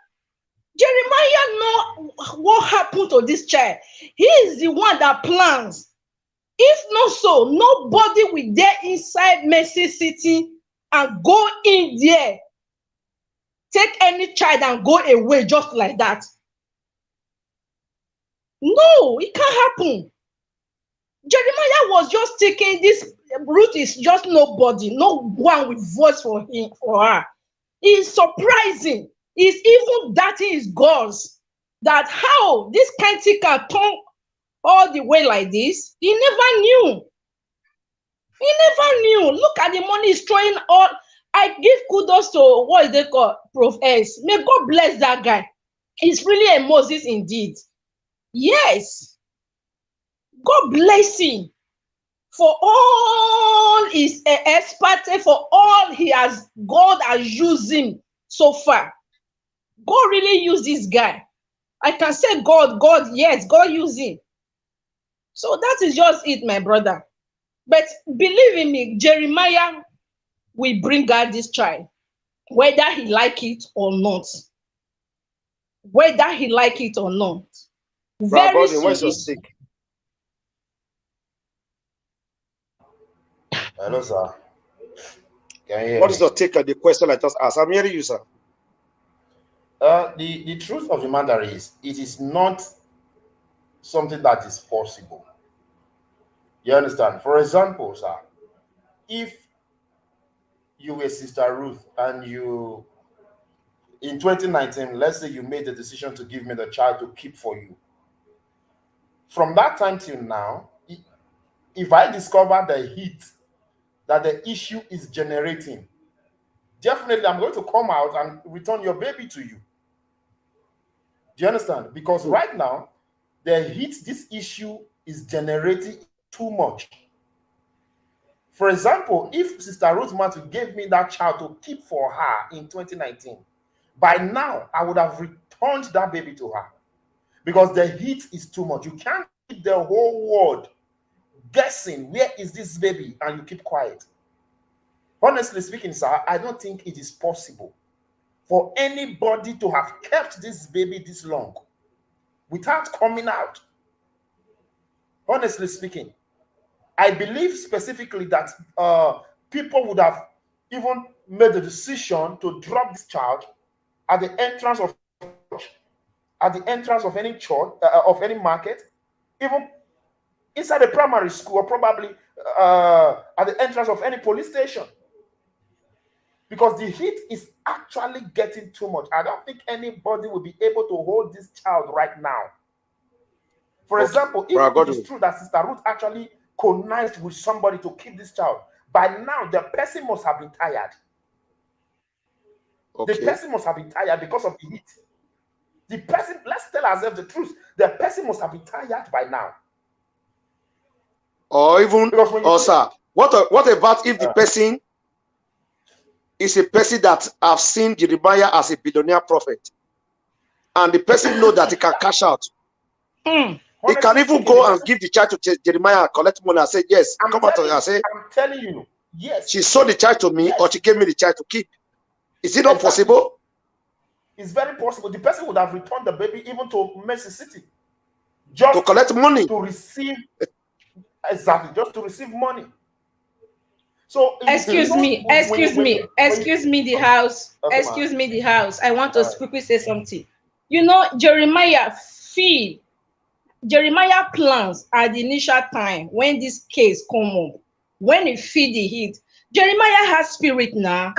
Jeremiah know what happened to this child. He is the one that plans. If not so, nobody will dare inside Mercy City and go in there, take any child and go away just like that. No, it can't happen. Jeremiah was just taking this. Ruth is just nobody, no one with voice for him, for her. It's surprising. It's even that is God's, that how this kind of thing can turn all the way like this. He never knew. He never knew. Look at the money he's throwing all. I give kudos to what is they call Prof S. May God bless that guy. He's really a Moses indeed. Yes. God bless him for all his expertise, for all God has used him so far. God really used this guy. I can say God, yes, God used him. So that is just it, my brother. But believe in me, Jeremiah will bring out this child, whether he like it or not. Whether he like it or not. Very soon. Where's your stick? Hello, sir. Can you hear What me? is your take on the question I just asked? I'm hearing you, sir. The truth of the matter is, it is not something that is possible. You understand? For example, sir, if you were Sister Ruth and you, in 2019, let's say you made the decision to give me the child to keep for you. From that time till now, if I discover the heat that the issue is generating, definitely I'm going to come out and return your baby to you. Do you understand? Because right now, the heat this issue is generating too much. For example, if Sister Ruth Matthew gave me that child to keep for her in 2019, by now I would have returned that baby to her, because the heat is too much. You can't keep the whole world guessing, where is this baby? And you keep quiet. Honestly speaking, sir, I don't think it is possible for anybody to have kept this baby this long without coming out. Honestly speaking, I believe specifically that people would have even made the decision to drop this child at the entrance of church, at the entrance of any church, of any market, even inside a primary school, or probably at the entrance of any police station. Because the heat is actually getting too much. I don't think anybody will be able to hold this child right now. For example, if it is true that Sister Ruth actually connived with somebody to keep this child, by now the person must have been tired. The person must have been tired because of the heat. The person, let's tell ourselves the truth, the person must have been tired by now. Or even, sir, what about if the person is a person that have seen Jeremiah as a billionaire prophet, and the person know that he can cash out? He can even go and give the child to Jeremiah, collect money, and say, yes, come out and say, I'm telling you, yes. She sold the child to me, or she gave me the child to keep. Is it not possible? It's very possible. The person would have returned the baby even to Mercy City, just to collect money, to receive, exactly, just to receive money. So excuse me, the house. Excuse me, the house. I want to quickly say something. You know, Jeremiah plans at the initial time when this case come up, when he feed the heat. Jeremiah has spirit now.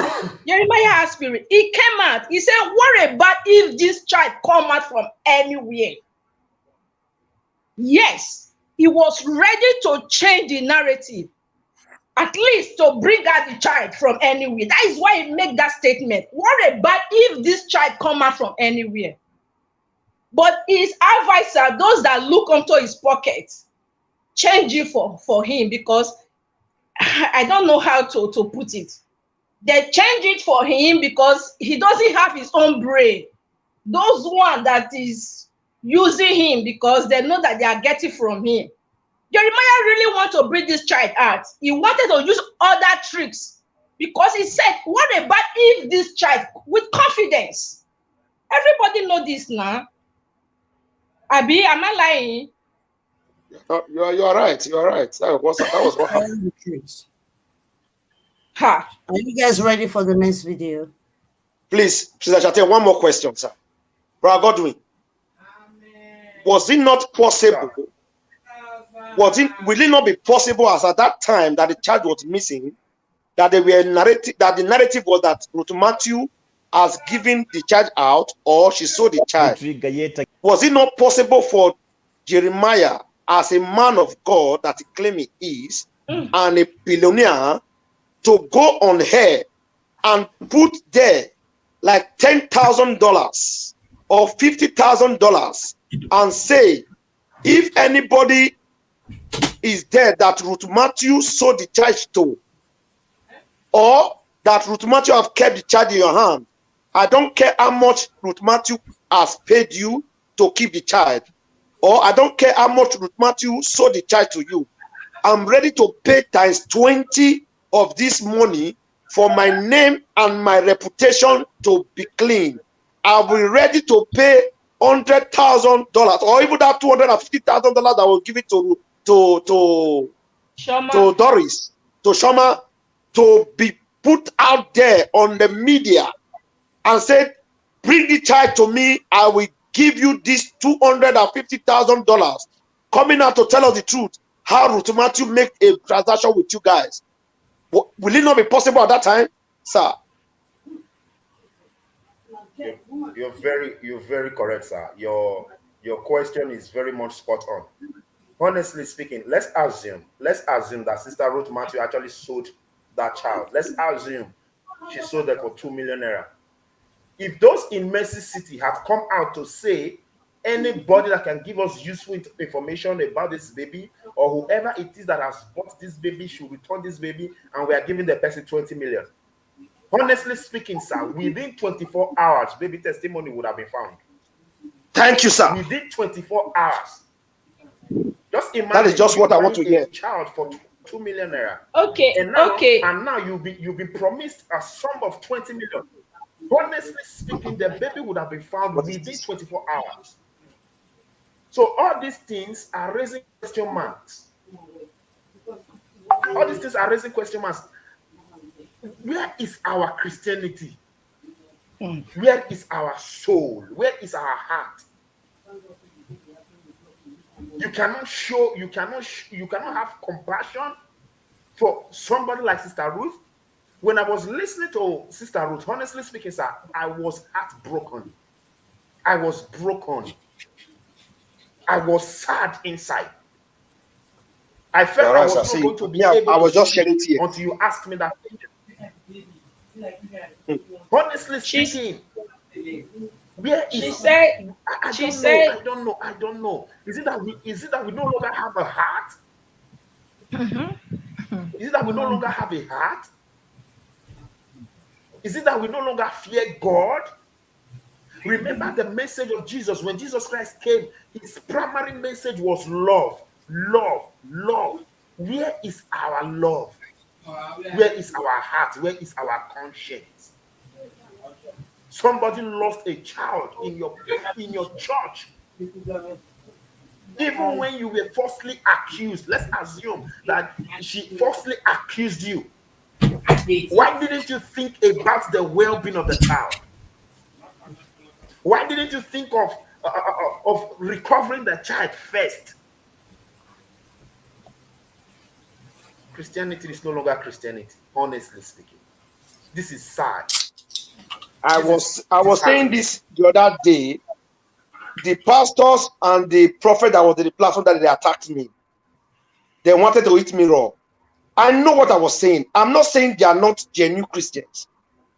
Jeremiah has spirit. He came out. He said, what about if this child come out from anywhere? Yes, he was ready to change the narrative, at least to bring out the child from anywhere. That is why he made that statement. What about if this child come out from anywhere? But his advisor, those that look into his pocket, change it for him, because I don't know how to put it. They change it for him because he doesn't have his own brain. Those one that is using him because they know that they are getting from him. Jeremiah really want to bring this child out. He wanted to use other tricks because he said, what about if this child, with confidence? Everybody know this now. Abi, am I lying? You are right. You are right. That was what happened. Ha. Are you guys ready for the next video? Please, Sister Chate, one more question, sir. Brother Godwin, was it not possible? Will it not be possible, as at that time that the child was missing, that they were that the narrative was that Ruth Matthew has given the child out, or she sold the child? Was it not possible for Jeremiah, as a man of God that he claims he is, and a billionaire, to go on air and put there like $10,000 or $50,000 and say, if anybody is there that Ruth Matthew sold the child to, or that Ruth Matthew have kept the child in your hand, I don't care how much Ruth Matthew has paid you to keep the child, or I don't care how much Ruth Matthew sold the child to you. I'm ready to pay times 20 of this money for my name and my reputation to be clean. I'll be ready to pay $100,000, or even that $250,000 that will give it to Doris, to Shoma, to be put out there on the media and said, bring the child to me, I will give you this $250,000, coming out to tell us the truth, how Ruth Matthew make a transaction with you guys. Will it not be possible at that time, sir? You're very correct, sir. Your question is very much spot on. Honestly speaking, let's assume that Sister Ruth Matthew actually sold that child. Let's assume she sold it for 2 million naira. If those in Mercy City had come out to say, anybody that can give us useful information about this baby, or whoever it is that has bought this baby should return this baby, and we are giving the person 20 million. Honestly speaking, sir, within 24 hours, baby testimony would have been found. Thank you, sir. Within 24 hours. Just imagine That is just you what I want to buying a hear. child for 2 million naira. Okay, And now, okay. you've been promised a sum of 20 million. Honestly speaking, the baby would have been found What is within this? 24 hours. So all these things are raising question marks. All these things are raising question marks. Where is our Christianity? Where is our soul? Where is our heart? You cannot have compassion for somebody like Sister Ruth. When I was listening to Sister Ruth, honestly speaking, sir, I was heartbroken. I was broken. I was sad inside. I felt All I right, was sir. not See, going to be me, able I to was just speak shedding tears. until you asked me that question. Honestly She's, speaking, where she is said, I she don't know. said, I don't know. Is it that we no longer have a heart? Is it that we no longer have a heart? Is it that we no longer fear God? Remember the message of Jesus. When Jesus Christ came, his primary message was love. Love. Love. Where is our love? Where is our heart? Where is our conscience? Somebody lost a child in your church. Even when you were falsely accused, let's assume that she falsely accused you. Why didn't you think about the well-being of the child? Why didn't you think of recovering the child first? Christianity is no longer Christianity, honestly speaking. This is sad. I This is was saying disheartening. this the other day. The pastors and the prophet that was in the platform that they attacked me, they wanted to hit me raw. I know what I was saying. I'm not saying they are not genuine Christians.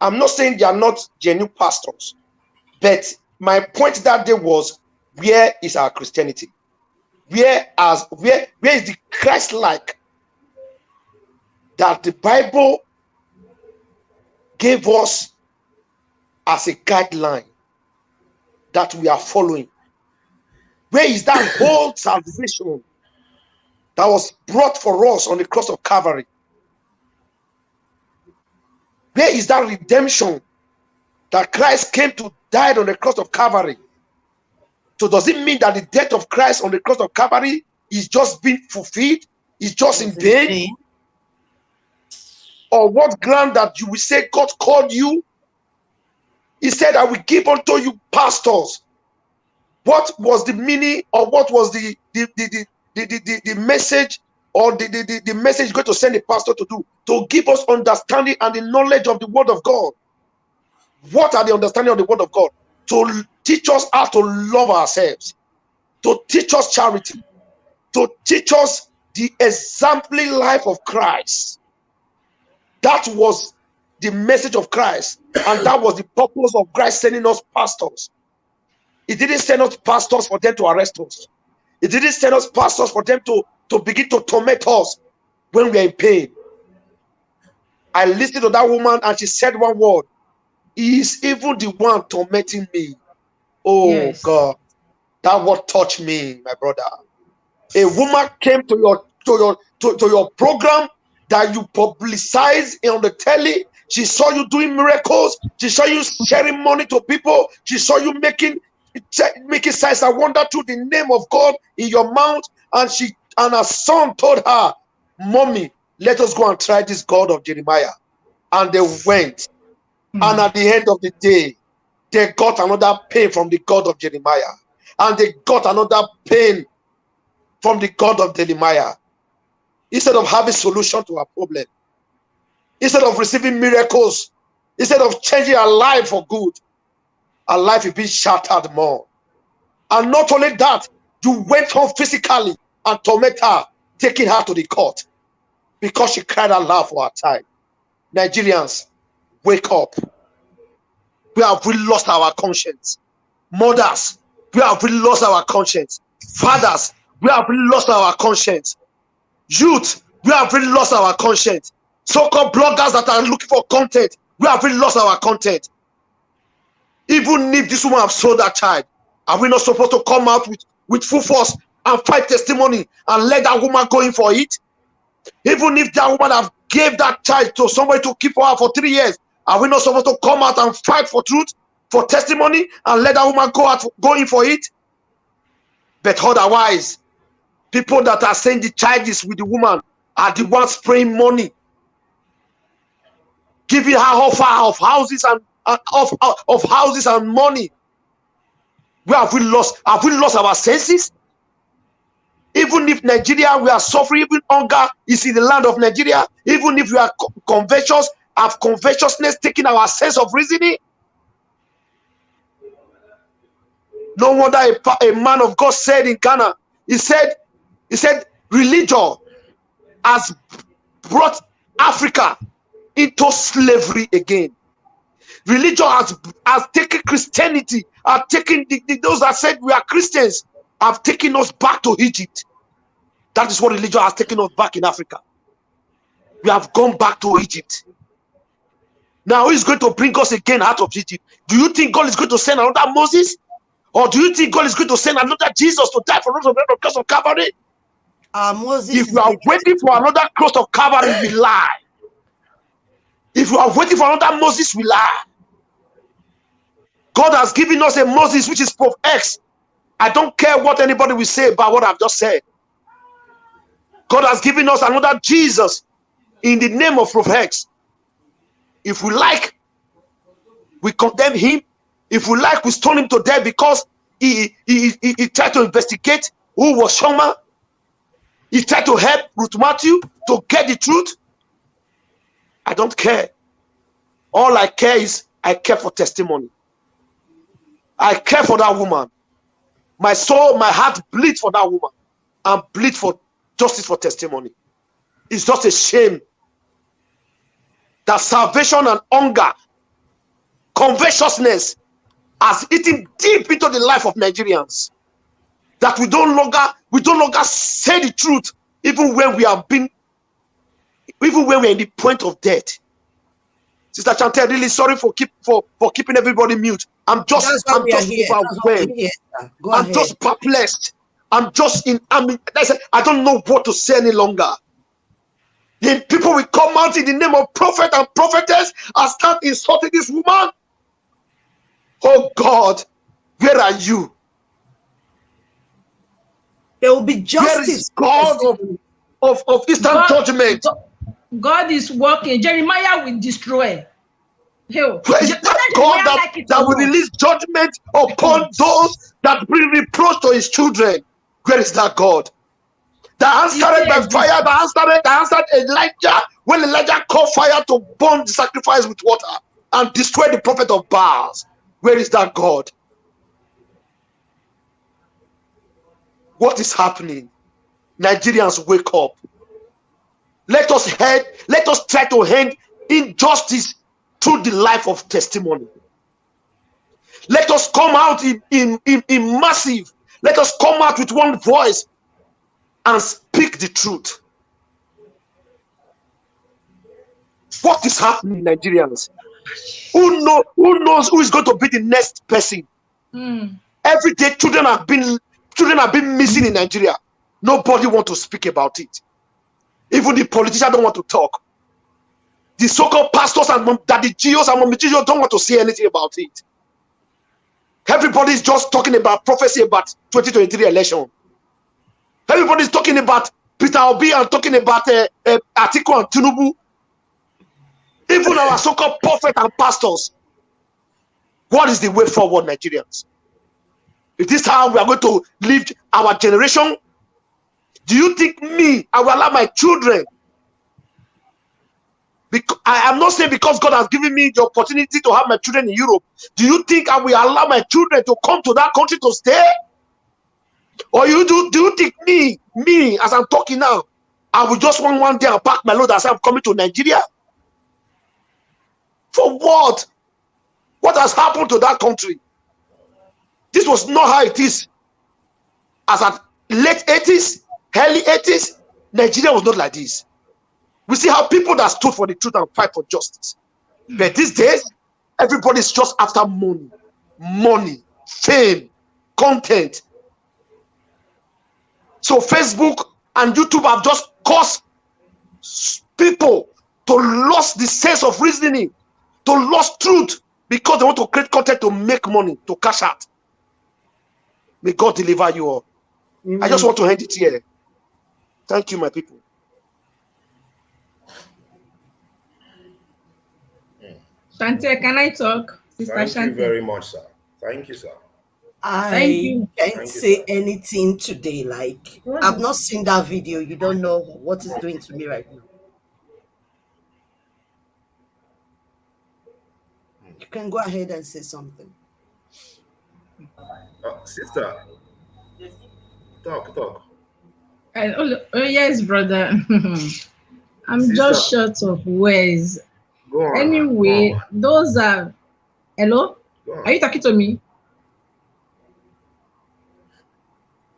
I'm not saying they are not genuine pastors. But my point that day was, where is our Christianity? Where is the Christ-like that the Bible gave us as a guideline that we are following? Where is that whole salvation that was brought for us on the cross of Calvary? Where is that redemption that Christ came to die on the cross of Calvary? So does it mean that the death of Christ on the cross of Calvary is just being fulfilled? Is just in vain? Or what ground that you will say God called you? He said, I will give unto you pastors. What was the meaning, or what was the message, or the message going to send the pastor to do? To give us understanding and the knowledge of the word of God. What are the understanding of the word of God? To teach us how to love ourselves, to teach us charity, to teach us the exemplary life of Christ. That was the message of Christ, and that was the purpose of Christ sending us pastors. He didn't send us pastors for them to arrest us. He didn't send us pastors for them to begin to torment us when we are in pain. I listened to that woman and she said one word: he is even the one tormenting me. Oh yes. God, that word touched me, my brother. A woman came to your program that you publicize on the telly. She saw you doing miracles. She saw you sharing money to people. She saw you making signs and wonder through the name of God in your mouth. And her son told her, "Mommy, let us go and try this God of Jeremiah." And they went. And at the end of the day, they got another pain from the God of Jeremiah. And they got another pain from the God of Jeremiah. Instead of having solution to our problem, instead of receiving miracles, instead of changing our life for good, our life is being shattered more. And not only that, you went home physically and torment her, taking her to the court because she cried out loud for her time. Nigerians, wake up. We have really lost our conscience. Mothers, we have really lost our conscience. Fathers, we have really lost our conscience. Youth, we have really lost our conscience. So-called bloggers that are looking for content, we have really lost our content. Even if this woman have sold that child, are we not supposed to come out with full force and fight testimony and let that woman go in for it? Even if that woman have gave that child to somebody to keep for her for 3 years, are we not supposed to come out and fight for truth, for testimony, and let that woman go in for it? But otherwise, people that are saying the child is with the woman are the ones spraying money, giving her offer of houses and of houses and money. Where have we lost? Have we lost our senses? Even if Nigeria, we are suffering, even hunger is in the land of Nigeria, even if we are conventions, have covetousness taking our sense of reasoning? No wonder a man of God said in Ghana, he said, religion has brought Africa into slavery again. Religion has taken Christianity, has taken those that said we are Christians, have taken us back to Egypt. That is what religion has taken us back in Africa. We have gone back to Egypt. Now who is going to bring us again out of Egypt? Do you think God is going to send another Moses? Or do you think God is going to send another Jesus to die for us on the cross of Calvary? Moses If you are waiting for another cross of Calvary, we lie. If you are waiting for another Moses, we lie. God has given us a Moses, which is Prophet X. I don't care what anybody will say about what I've just said. God has given us another Jesus in the name of Prophet X. If we like, we condemn him. If we like, we stone him to death because he tried to investigate who was Shoma. He tried to help Ruth Matthew to get the truth. I don't care. All I care is I care for testimony. I care for that woman. My soul, my heart bleeds for that woman and bleed for justice, for testimony. It's just a shame that salvation and hunger, covetousness has eaten deep into the life of Nigerians. That we don't longer say the truth, even when we are in the point of death. Sister Chantel, really sorry for keeping everybody mute. I'm just overwhelmed. I'm just perplexed. I don't know what to say any longer. Then people will come out in the name of prophet and prophetess and start insulting this woman. Oh God, where are you? There will be justice. Where is God of instant judgment? God is working. Jeremiah will destroy. Where is that God that will release judgment upon those that bring reproach to his children? Where is that God? That answered by fire, that answered Elijah when Elijah called fire to burn the sacrifice with water and destroy the prophet of Baal. Where is that God? What is happening? Nigerians, wake up. Let us try to end injustice through the life of testimony. Let us come out in massive. Let us come out with one voice and speak the truth. What is happening, Nigerians? Who knows who is going to be the next person? Every day, children have been missing in Nigeria. Nobody wants to speak about it. Even the politicians don't want to talk. The so-called pastors and daddy GOs and mommy GOs don't want to say anything about it. Everybody's just talking about prophecy about 2023 election. Everybody's talking about Peter Obi and talking about Atiku and Tinubu. Even our so-called prophets and pastors. What is the way forward, Nigerians? Is this how we are going to live our generation? Do you think I will allow my children? I am not saying because God has given me the opportunity to have my children in Europe. Do you think I will allow my children to come to that country to stay? Or do you think me, as I'm talking now, I will just one day and pack my load as I'm coming to Nigeria? For what? What has happened to that country? This was not how it is. As at late 80s, early 80s, Nigeria was not like this. We see how people that stood for the truth and fight for justice. But these days, everybody's just after money, fame, content. So Facebook and YouTube have just caused people to lose the sense of reasoning, to lose truth, because they want to create content to make money, to cash out. May God deliver you all. I just want to end it here. Thank you, my people. Shante, can I talk? Sister Thank you Shante. very much, sir. Thank you, sir. Thank I you. can't Thank you, say sir. anything today. Like, I've not seen that video. You don't know what it's doing to me right now. You can go ahead and say something. Sister, talk. Oh yes, brother. I'm Sister, just short of words. go on, man. Go Anyway, on. those are. Hello? Go Are on. you talking to me?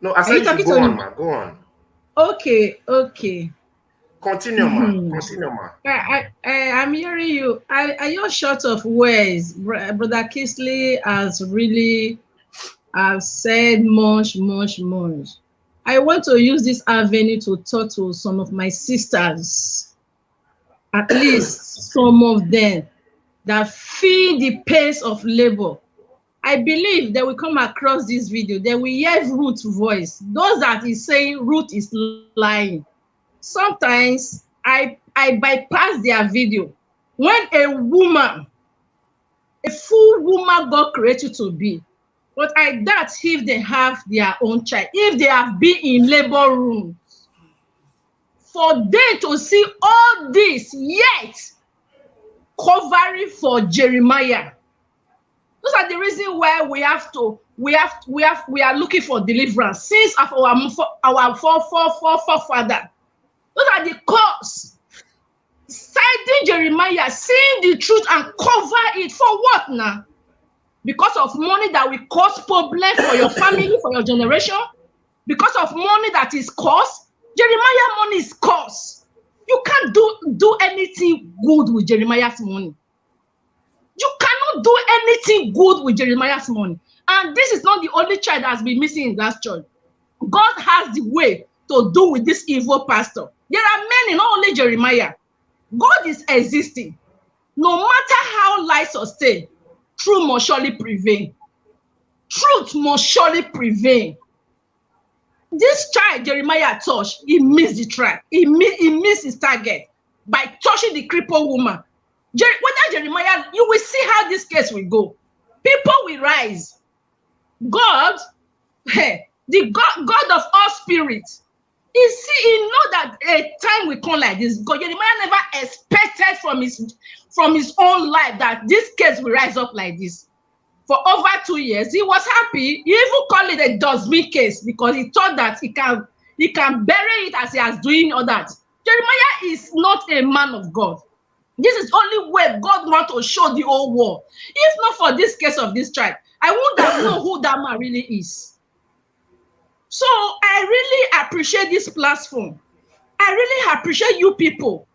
No, I Are said you you should talking go to on, me? man. Go on. Okay. Continue, man. Continue, man. I'm hearing you. Are you short of words? Brother Kisley has really said much. I want to use this avenue to talk to some of my sisters, at least some of them that feel the pace of labor. I believe they will come across this video. They will hear Ruth's voice. Those that is saying Ruth is lying. Sometimes I bypass their video. When a woman, a full woman God created to be, but I doubt if they have their own child, if they have been in labor room, for them to see all this yet covering for Jeremiah. Those are the reason why we are looking for deliverance since of our forefather. Those are the cause. Citing Jeremiah, seeing the truth and cover it for what now? Because of money that will cause problem for your family, for your generation? Because of money that is cost? Jeremiah money is cost. You can't do anything good with Jeremiah's money. You cannot do anything good with Jeremiah's money. And this is not the only child that has been missing in that church. God has the way to do with this evil pastor. There are many, not only Jeremiah. God is existing. No matter how lies sustain, truth must surely prevail. Truth must surely prevail. This child Jeremiah touched, he missed the track. He missed his target by touching the crippled woman. Whether Jeremiah, you will see how this case will go. People will rise. God, the God of all spirits, he know that a time will come like this. God, Jeremiah never expected from his own life that this case will rise up like this. For over 2 years, he was happy. He even called it a dustbin case because he thought that he can bury it as he has doing all that. Jeremiah is not a man of God. This is only way God wants to show the whole world. If not for this case of this child, I wouldn't have known who that man really is. So I really appreciate this platform. I really appreciate you people.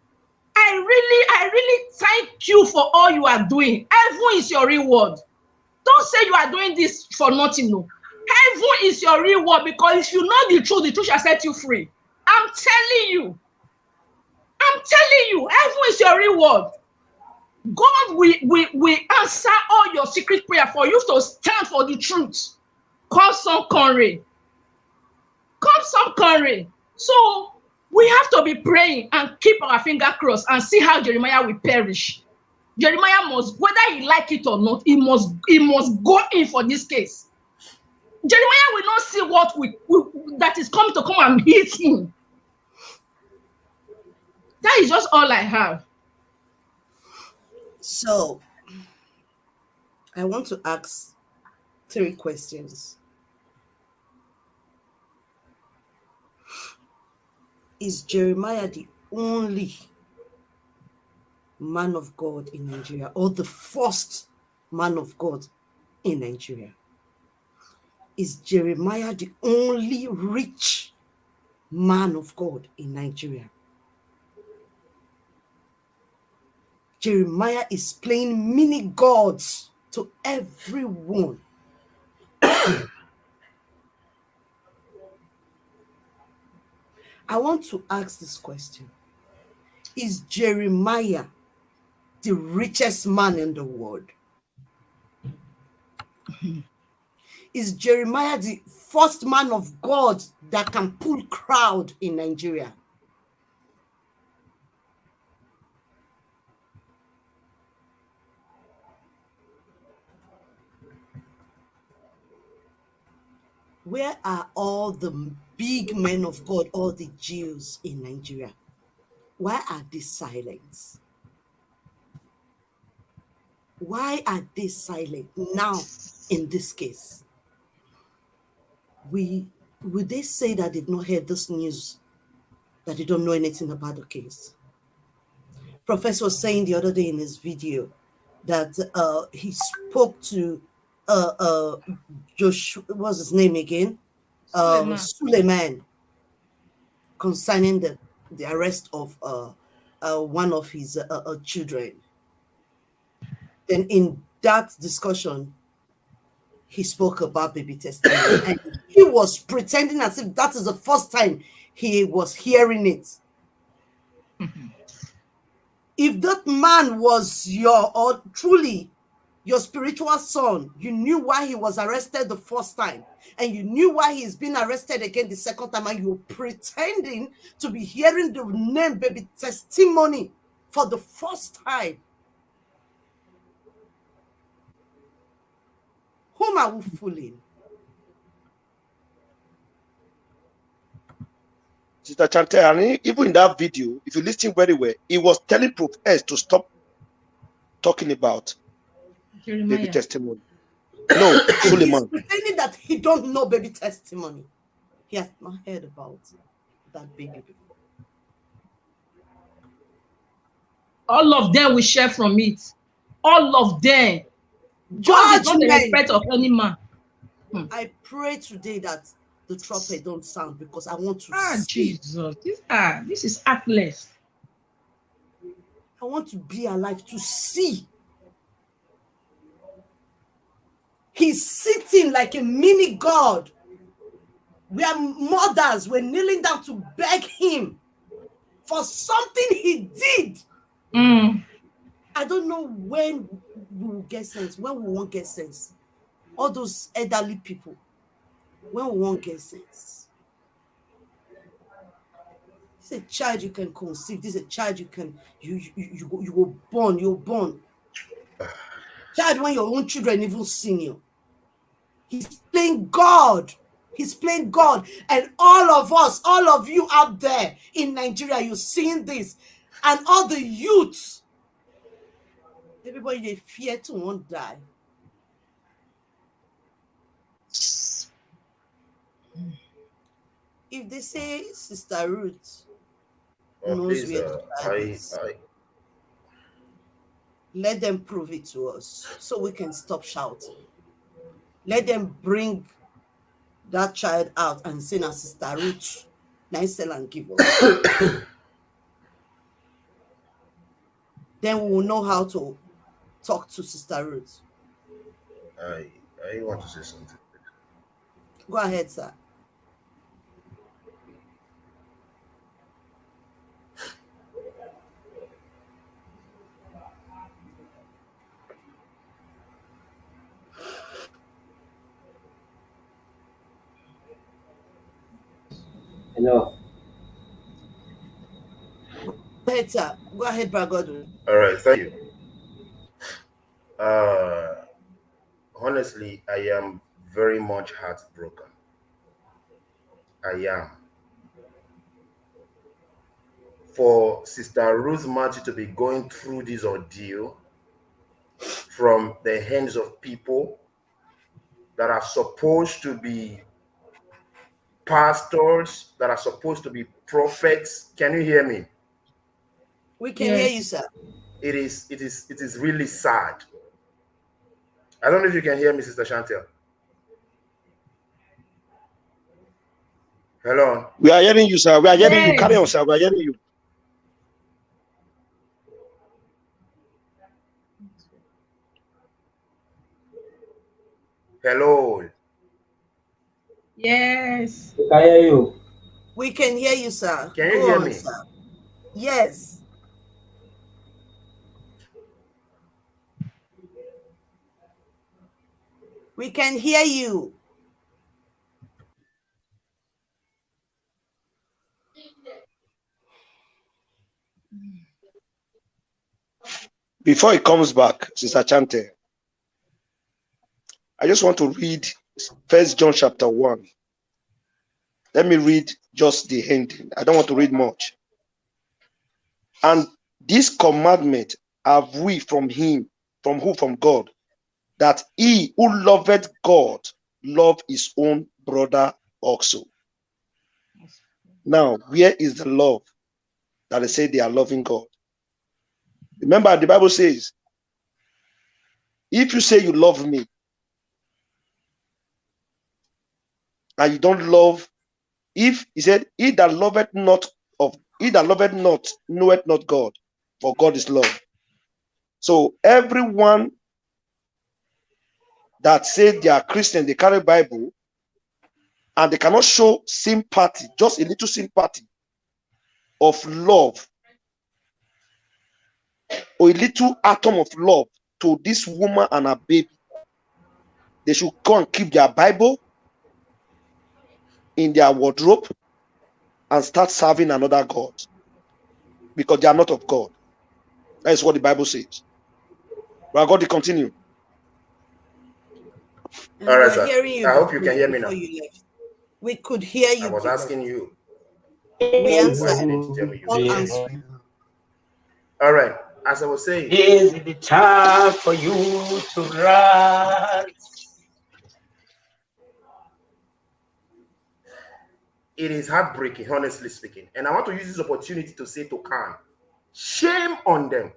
I really thank you for all you are doing. Heaven is your reward. Don't say you are doing this for nothing. No. Heaven is your reward, because if you know the truth shall set you free. I'm telling you. Heaven is your reward. God will answer all your secret prayer for you to stand for the truth. Come some Conray. So we have to be praying and keep our finger crossed and see how Jeremiah will perish. Jeremiah must, whether he like it or not, he must go in for this case. Jeremiah will not see what that is coming to come and hit him. That is just all I have. So, I want to ask 3 questions. Is Jeremiah the only man of God in Nigeria, or the first man of God in Nigeria? Is Jeremiah the only rich man of God in Nigeria? Jeremiah is playing mini gods to everyone. I want to ask this question. Is Jeremiah the richest man in the world? Is Jeremiah the first man of God that can pull crowd in Nigeria? Where are all the big men of God, all the Jews in Nigeria? Why are they silent? Why are they silent now in this case? Would they say that they've not heard this news, that they don't know anything about the case? Professor was saying the other day in his video that he spoke to Joshua, what's his name again? Suleiman, concerning the arrest of one of his children. Then in that discussion, he spoke about baby testimony, and he was pretending as if that is the first time he was hearing it. If that man was truly your spiritual son, you knew why he was arrested the first time, and you knew why he's been arrested again the second time, and you're pretending to be hearing the name baby testimony for the first time. Whom are we fooling? Sister Chantel, and even in that video, if you listen very well, he was telling Prof S to stop talking about baby testimony. No, Suleiman. He's pretending that he don't know baby testimony. He has not heard about that baby before. All of them will share from it. All of them. God is not the respect of any man. I pray today that the trumpet don't sound, because I want to see. Jesus, this is heartless. I want to be alive to see. He's sitting like a mini God, where mothers were kneeling down to beg him for something he did. I don't know when we will get sense, when we won't get sense. All those elderly people, when we won't get sense. This is a child you can conceive. This is a child you can you were born. You're born. Child, when your own children even seen you. He's playing God. He's playing God. And all of us, all of you out there in Nigeria, you're seeing this. And all the youths, everybody, they fear to won't die. If they say Sister Ruth knows please, where the child is, let them prove it to us so we can stop shouting. Let them bring that child out and say, now Sister Ruth, nice sell and give us. Then we will know how to talk to Sister Ruth. I want to say something. Go ahead, sir. Hello. Go ahead, sir. Go ahead, Bragod. All right, thank you. Honestly, I am very much heartbroken. I am. For Sister Ruth Matthew to be going through this ordeal from the hands of people that are supposed to be pastors, that are supposed to be prophets. Can you hear me? We can hear you, sir. It is really sad. I don't know if you can hear me, Sister Chantel. Hello. We are hearing you, sir. We are hearing you. Carry on, sir. We are hearing you. Hello. Yes. We can hear you. We can hear you, sir. Can you Go hear on, me? sir. Yes. We can hear you. Before he comes back, Sister Chante, I just want to read First John chapter 1. Let me read just the ending. I don't want to read much. And this commandment have we from him, from who? From God, that he who loveth God love his own brother also. Now, where is the love that they say they are loving God? Remember, the Bible says, if you say you love me and you don't love, if he said, he that loveth not knoweth not God, for God is love. So everyone that says they are Christian, they carry Bible, and they cannot show sympathy, just a little sympathy of love, or a little atom of love to this woman and her baby, they should go and keep their Bible in their wardrobe and start serving another God, because they are not of God. That is what the Bible says. But God, to continue. And All we right, were sir. hearing you I hope you can hear me before now. you left. We could hear I you was before. asking you. We Why answered. didn't you tell me you Not could hear answering. me? All right. As I was saying, Is it time for you to rise? it is heartbreaking, honestly speaking. And I want to use this opportunity to say to Khan, shame on them.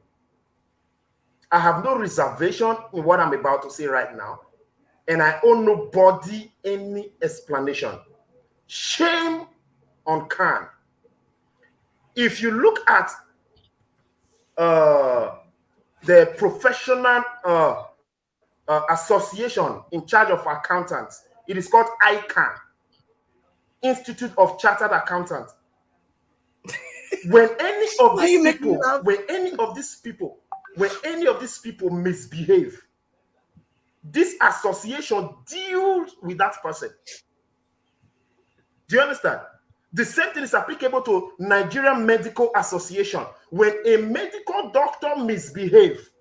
I have no reservation in what I'm about to say right now. And I owe nobody any explanation. Shame on Khan. If you look at the professional association in charge of accountants, it is called ICANN, Institute of Chartered Accountants. When any of these people misbehave, this association deals with that person. Do you understand? The same thing is applicable to Nigerian Medical Association. When a medical doctor misbehaves,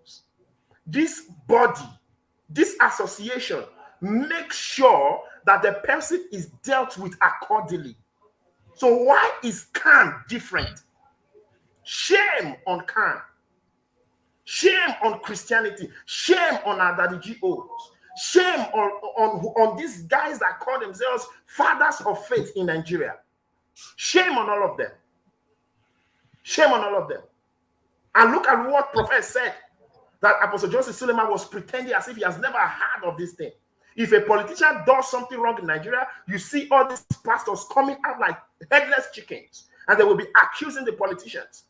this body, this association, makes sure that the person is dealt with accordingly. So why is Khan different? Shame on Khan. Shame on Christianity. Shame on our daddy GOs. Shame on these guys that call themselves fathers of faith in Nigeria. Shame on all of them. Shame on all of them. And look at what Prophet said, that Apostle Joseph Suleiman was pretending as if he has never heard of this thing. If a politician does something wrong in Nigeria, you see all these pastors coming out like headless chickens, and they will be accusing the politicians.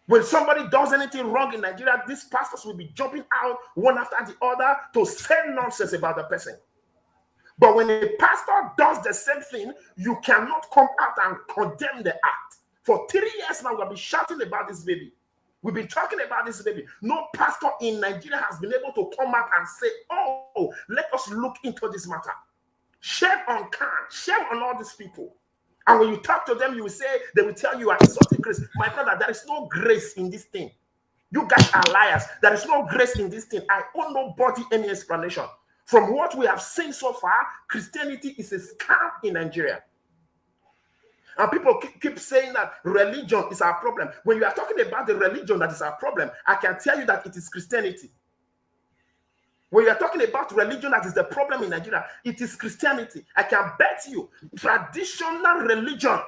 When somebody does anything wrong in Nigeria, these pastors will be jumping out one after the other to say nonsense about the person. But when a pastor does the same thing, you cannot come out and condemn the act. For 3 years now, we've been shouting about this baby. We've been talking about this baby. No pastor in Nigeria has been able to come out and say, oh, let us look into this matter. Shame on Khan. Shame on all these people. And when you talk to them, you will say, they will tell you are insulting grace. My brother, there is no grace in this thing. You guys are liars. There is no grace in this thing. I owe nobody any explanation. From what we have seen so far, Christianity is a scam in Nigeria. And people keep saying that religion is our problem. When you are talking about the religion that is our problem, I can tell you that it is Christianity. When you are talking about religion that is the problem in Nigeria, it is Christianity. I can bet you traditional religion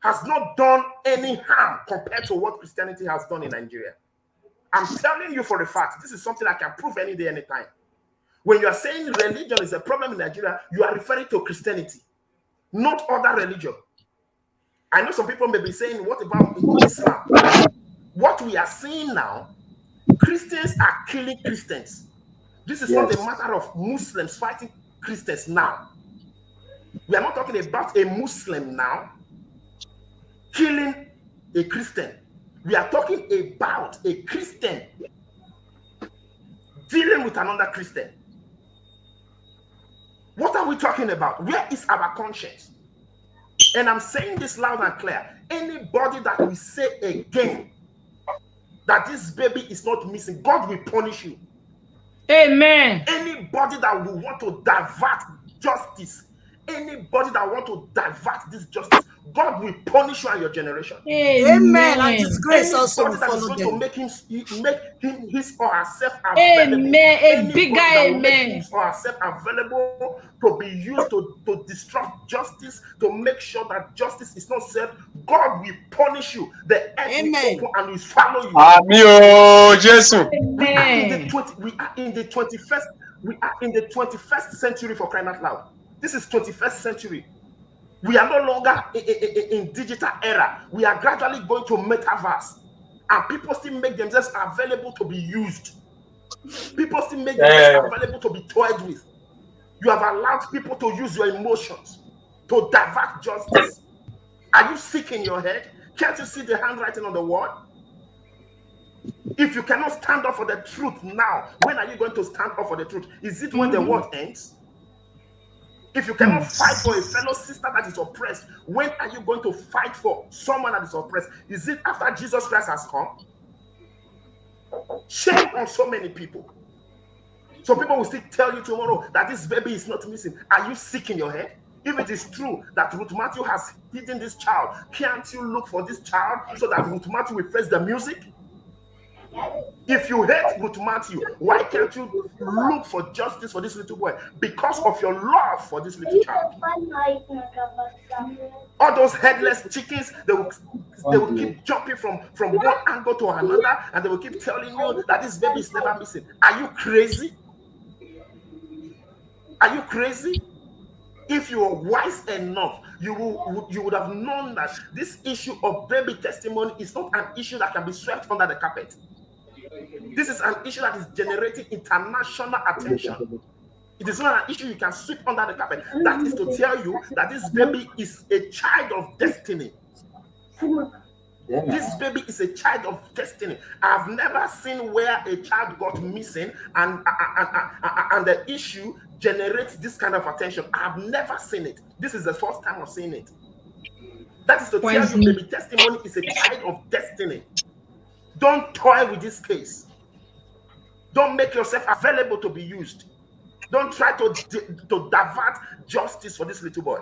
has not done any harm compared to what Christianity has done in Nigeria. I'm telling you for a fact, this is something I can prove any day, anytime. When you are saying religion is a problem in Nigeria, you are referring to Christianity, not other religion. I know some people may be saying, what about Islam? What we are seeing now, Christians are killing Christians. This is not a matter of Muslims fighting Christians now. We are not talking about a Muslim now killing a Christian. We are talking about a Christian dealing with another Christian. What are we talking about? Where is our conscience? And I'm saying this loud and clear. Anybody that will say again that this baby is not missing, God will punish you. Amen. Anybody that will want to divert justice, anybody that want to divert this justice, God will punish you and your generation. Amen. And Amen. disgrace also will Anybody that is follow going to them. make his or herself available, Amen. A bigger anybody that will make amen. his or herself available to be used to disrupt justice, to make sure that justice is not served, God will punish you. The earth will Amen. open and will swallow you. Amio, Jesus. We are in the Amen. 21st century, for crying out loud. This is 21st century. We are no longer in digital era. We are gradually going to metaverse. And people still make themselves available to be used. People still make themselves available to be toyed with. You have allowed people to use your emotions to divert justice. Are you sick in your head? Can't you see the handwriting on the wall? If you cannot stand up for the truth now, when are you going to stand up for the truth? Is it when the world ends? If you cannot fight for a fellow sister that is oppressed, when are you going to fight for someone that is oppressed? Is it after Jesus Christ has come? Shame on so many people. So people will still tell you tomorrow that this baby is not missing. Are you sick in your head? If it is true that Ruth Matthew has hidden this child, can't you look for this child so that Ruth Matthew will face the music? If you hate Ruth Matthew, why can't you look for justice for this little boy? Because of your love for this little child. All those headless chickens, they will keep jumping from one angle to another, and they will keep telling you that this baby is never missing. Are you crazy? Are you crazy? If you are wise enough, you would have known that this issue of baby testimony is not an issue that can be swept under the carpet. This is an issue that is generating international attention. It is not an issue you can sweep under the carpet. That is to tell you that this baby is a child of destiny. This baby is a child of destiny. I've never seen where a child got missing and the issue generates this kind of attention. I've never seen it. This is the first time I've seen it. That is to tell you baby testimony is a child of destiny. Don't toy with this case. Don't make yourself available to be used. Don't try to divert justice for this little boy.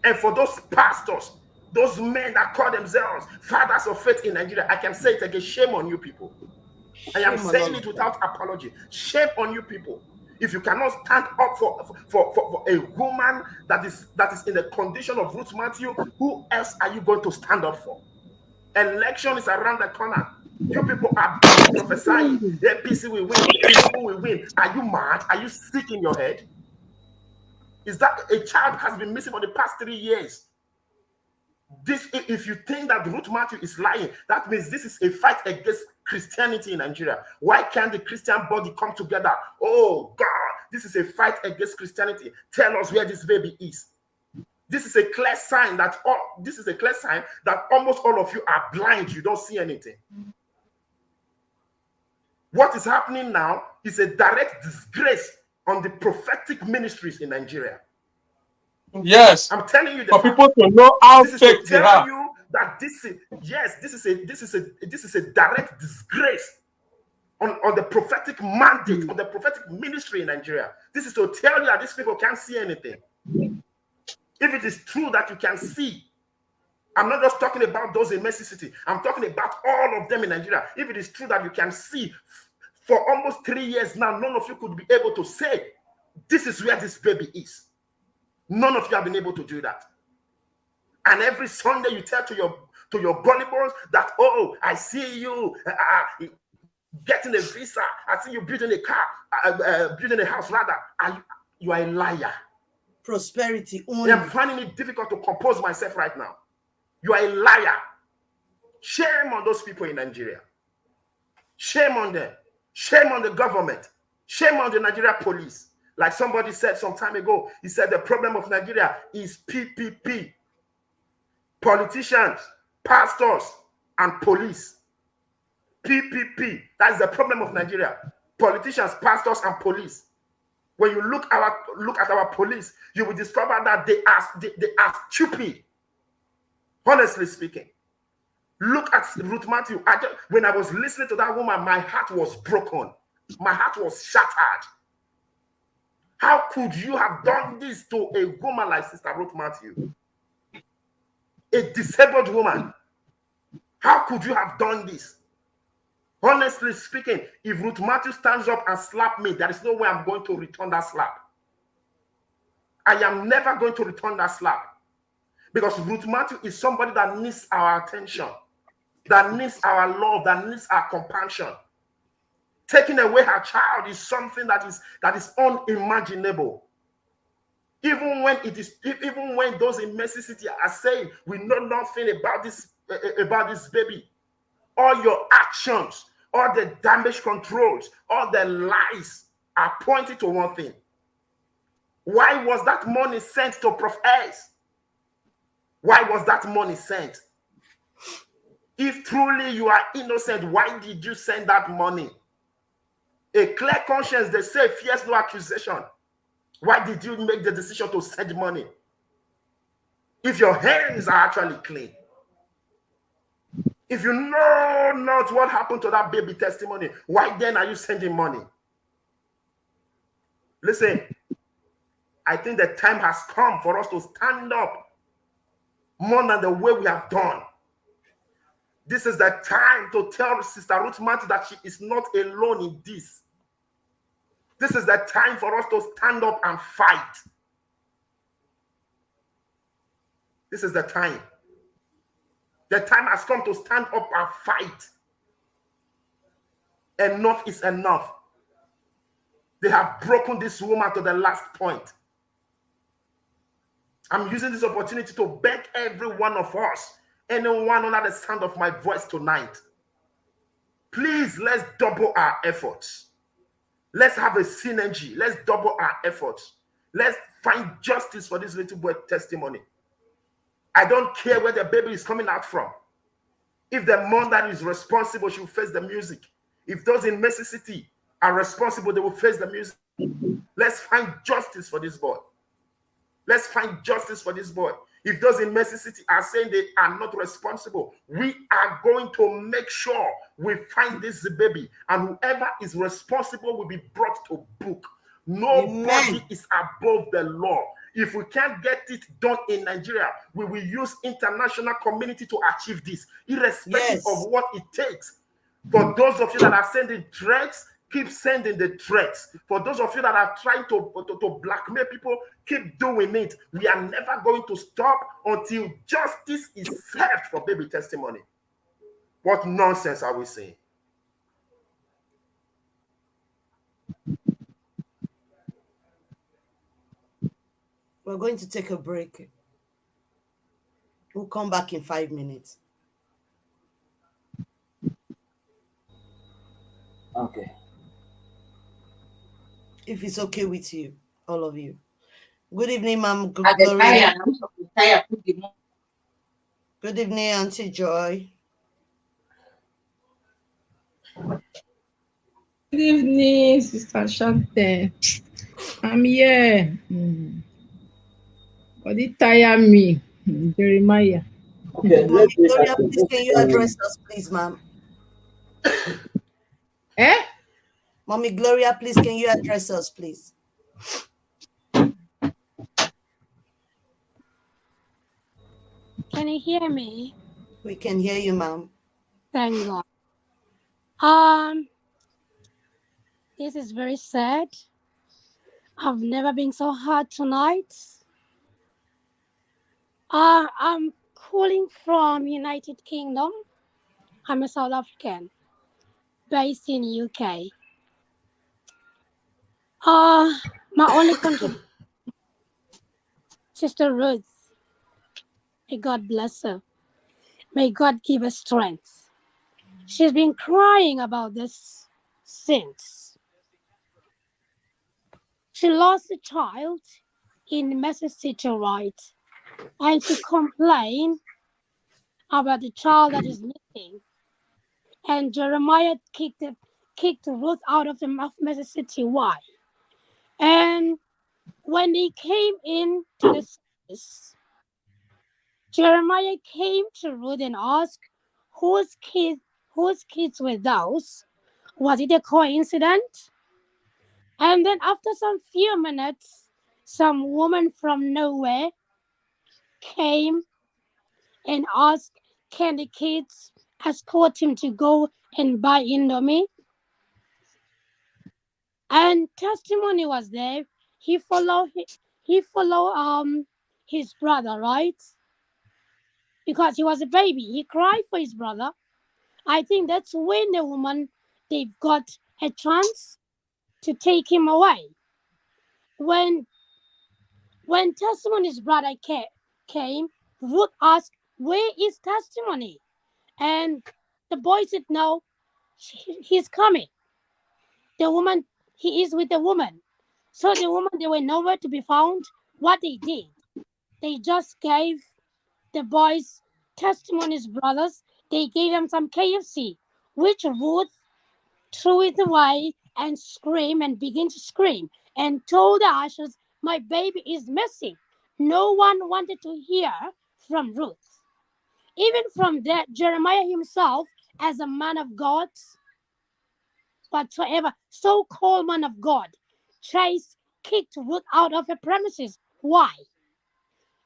And for those pastors, those men that call themselves fathers of faith in Nigeria, I can say it again, shame on you people. I am saying it without apology. Shame on you people. If you cannot stand up for a woman that is in the condition of Ruth Matthew, who else are you going to stand up for? Election is around the corner. You people are busy prophesying. The APC will win. Tinubu will win. Are you mad? Are you sick in your head? Is that a child has been missing for the past 3 years? If you think that Ruth Matthew is lying, that means this is a fight against Christianity in Nigeria. Why can't the Christian body come together? Oh God, this is a fight against Christianity. Tell us where this baby is. This is a clear sign that almost all of you are blind. You don't see anything. What is happening now is a direct disgrace on the prophetic ministries in Nigeria. Yes, I'm telling you for people to know how fake they are. You that this is a direct disgrace on the prophetic mandate, on the prophetic ministry in Nigeria. This is to tell you that these people can't see anything. If it is true that you can see, I'm not just talking about those in Mercy City. I'm talking about all of them in Nigeria. If it is true that you can see, for almost 3 years now, none of you could be able to say, this is where this baby is. None of you have been able to do that. And every Sunday you tell to your gullibles that, oh, I see you getting a visa. I see you building a car, building a house rather. You are a liar. Prosperity only. I'm finding it difficult to compose myself right now. You are a liar. Shame on those people in Nigeria. Shame on them. Shame on the government. Shame on the Nigeria police. Like somebody said some time ago, he said the problem of Nigeria is PPP. Politicians, pastors, and police. PPP. That's the problem of Nigeria. Politicians, pastors, and police. When you look at our police, you will discover that they are stupid. Honestly speaking. Look at Ruth Matthew. When I was listening to that woman, my heart was broken. My heart was shattered. How could you have done this to a woman like Sister Ruth Matthew? A disabled woman. How could you have done this? Honestly speaking, if Ruth Matthew stands up and slaps me, there is no way I'm going to return that slap. I am never going to return that slap. Because Ruth Matthew is somebody that needs our attention, that needs our love, that needs our compassion. Taking away her child is something that is unimaginable. Even when those in Mercy City are saying we know nothing about this baby, all your actions, all the damage controls, all the lies are pointing to one thing. Why was that money sent to Prophet? Why was that money sent? If truly you are innocent, why did you send that money? A clear conscience, they say, fears no accusation. Why did you make the decision to send money? If your hands are actually clean. If you know not what happened to that baby testimony, why then are you sending money? Listen, I think the time has come for us to stand up more than the way we have done. This is the time to tell Sister Ruth Matthew that she is not alone in this. This is the time for us to stand up and fight. This is the time. The time has come to stand up and fight. Enough is enough. They have broken this woman to the last point. I'm using this opportunity to beg every one of us, anyone under the sound of my voice tonight. Please, let's double our efforts. Let's have a synergy. Let's double our efforts. Let's find justice for this little boy's testimony. I don't care where the baby is coming out from. If the mother is responsible, she will face the music. If those in Mercy City are responsible, they will face the music. Let's find justice for this boy. Let's find justice for this boy. If those in Mercy City are saying they are not responsible, we are going to make sure we find this baby, and whoever is responsible will be brought to book. Nobody is above the law. If we can't get it done in Nigeria, we will use international community to achieve this, irrespective of what it takes. For those of you that are sending threats, keep sending the threats. For those of you that are trying to blackmail people, keep doing it. We are never going to stop until justice is served for baby testimony. What nonsense are we saying? We're going to take a break. We'll come back in 5 minutes. Okay. If it's okay with you, all of you. Good evening, Ma'am Gloria. Good evening, Auntie Joy. Good evening, Sister Shante. I'm here. But it tire me, Jeremiah. Okay, Mommy Gloria, please can you address us, please, ma'am? Mommy Gloria, please can you address us, please? Can you hear me? We can hear you, ma'am. Thank God. This is very sad. I've never been so hard tonight. I'm calling from United Kingdom. I'm a South African based in UK. My only contribution, Sister Ruth. May God bless her. May God give her strength. She's been crying about this since. She lost a child in Mississippi, right? And she complained about the child that is missing. And Jeremiah kicked Ruth out of the Mississippi. Why? And when they came in to the service, Jeremiah came to Ruth and asked, "Whose kids were those? Was it a coincidence?" And then after some few minutes, some woman from nowhere came and asked, "Can the kids escort him to go and buy Indomie?" And testimony was there. He followed his brother, right? Because he was a baby. He cried for his brother. I think that's when the woman, they've got a chance to take him away. When Testimony's brother came, Ruth asked, "Where is Testimony?" And the boy said, "No, he's coming." The woman, he is with the woman. So the woman, they were nowhere to be found. What they did, they just gave the boys Testimony's brothers, they gave them some KFC, which Ruth threw it away and screamed and began to scream and told the ushers, "My baby is missing." No one wanted to hear from Ruth. Even from that, Jeremiah himself, as a man of God, whatsoever, so-called man of God, kicked Ruth out of her premises. Why?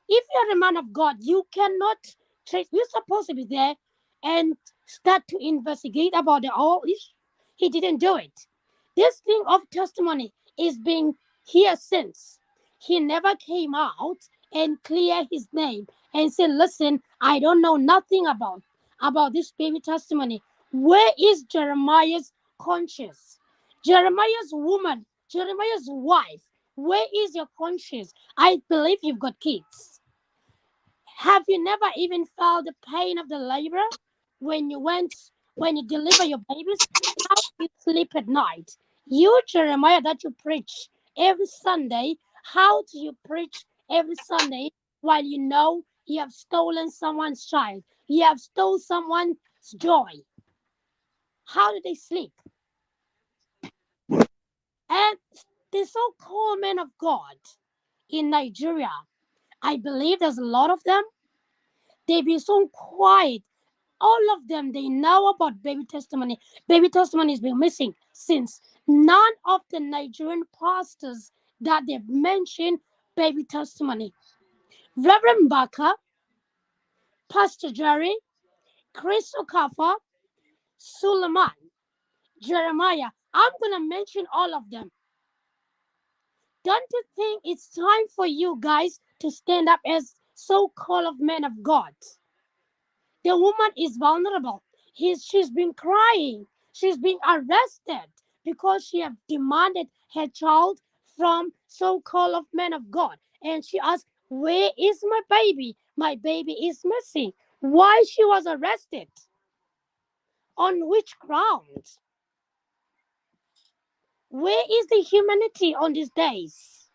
If you're a man of God, you cannot trace. You're supposed to be there and start to investigate about the whole issue. He didn't do it. This thing of testimony is being here since. He never came out and clear his name and said, "Listen, I don't know nothing about this baby testimony." Where is Jeremiah's conscience? Jeremiah's woman, Jeremiah's wife, where is your conscience? I believe you've got kids. Have you never even felt the pain of the labor when you deliver your babies? How do you sleep at night? You, Jeremiah, that you preach every Sunday, how do you preach every Sunday while you know you have stolen someone's child? You have stolen someone's joy. How do they sleep? And the so-called men of God in Nigeria, I believe there's a lot of them. They be so quiet. All of them, they know about baby testimony. Baby testimony has been missing since. None of the Nigerian pastors that they've mentioned baby testimony. Reverend Baka, Pastor Jerry, Chris Okafor, Suleiman, Jeremiah. I'm going to mention all of them. Don't you think it's time for you guys to stand up as so-called men of God? The woman is vulnerable. She's been crying. She's been arrested because she have demanded her child from so-called men of God. And she asked, "Where is my baby? My baby is missing." Why she was arrested? On which ground? Where is the humanity on these days?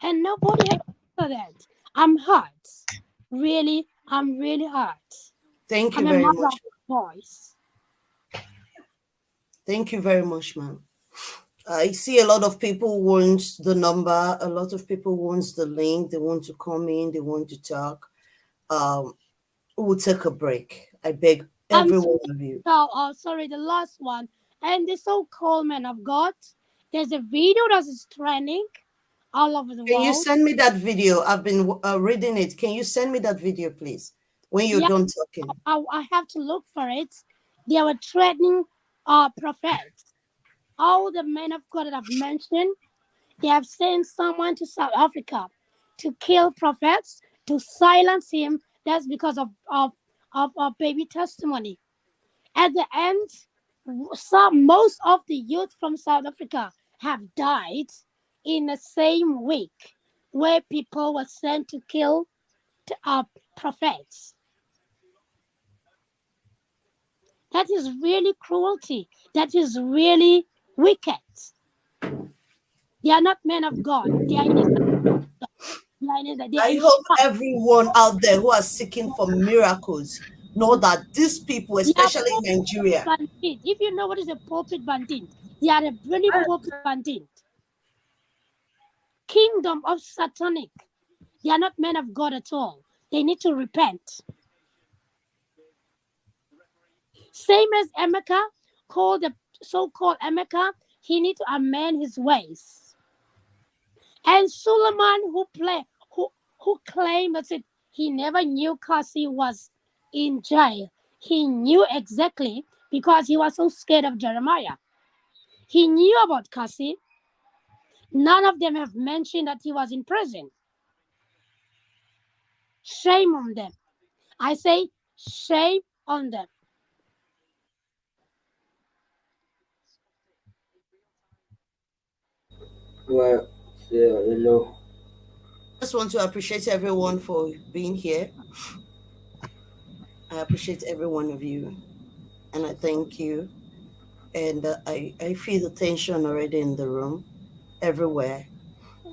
And nobody has answered that. I'm hurt. Really, I'm really hurt. Thank you I'm a very mother much. of boys. Thank you very much, ma'am. I see a lot of people want the number. A lot of people want the link. They want to come in. They want to talk. We'll take a break. I beg every one of you. Sorry, the last one. And the so-called man of God, there's a video that is trending all over the Can you world. send me that video? I've been reading it. Can you send me that video, please, when you're Yeah, done talking? I have to look for it. They were threatening prophets. All the men of God that I've mentioned, they have sent someone to South Africa to kill prophets, to silence him. That's because of baby testimony. At the end, most of the youth from South Africa have died in the same week where people were sent to kill prophets. That is really cruelty. That is really wicked. They are not men of God. They are innocent. They are I in hope shock. everyone out there who are seeking for miracles know that these people, They are especially in pulpit Nigeria, bandit. If you know what is a pulpit bandit, they are a really pulpit bandit. Kingdom of satanic. They are not men of God at all. They need to repent. Same as Emeka, called the so-called Emeka, he need to amend his ways. And Suleiman, who claimed that he never knew Kasi was in jail. He knew exactly because he was so scared of Jeremiah. He knew about Kasi. None of them have mentioned that he was in prison. Shame on them. I say shame on them. Well, hello. I just want to appreciate everyone for being here. I appreciate every one of you, and I thank you. And I feel the tension already in the room, everywhere,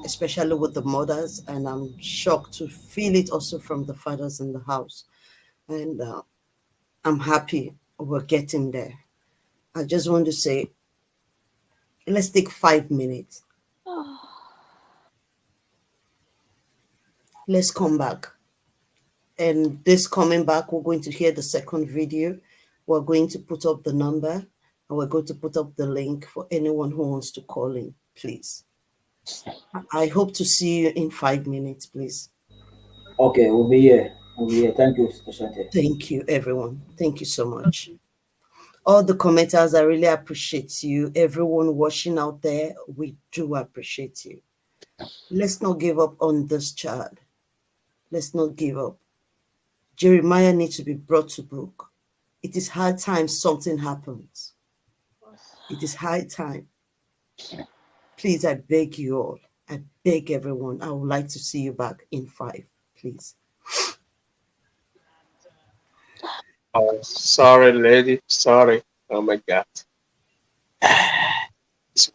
especially with the mothers. And I'm shocked to feel it also from the fathers in the house. And I'm happy we're getting there. I just want to say, let's take 5 minutes. Let's come back. And this coming back, we're going to hear the second video. We're going to put up the number and we're going to put up the link for anyone who wants to call in, please. I hope to see you in 5 minutes, please. Okay, we'll be here. We'll be here. Thank you, Sister Shante. Thank you, everyone. Thank you so much. All the commenters, I really appreciate you. Everyone watching out there, we do appreciate you. Let's not give up on this child. Let's not give up. Jeremiah needs to be brought to book. It is high time something happens. It is high time. Please, I beg you all. I beg everyone. I would like to see you back in 5, please. Oh, sorry, lady. Sorry. Oh my God. It's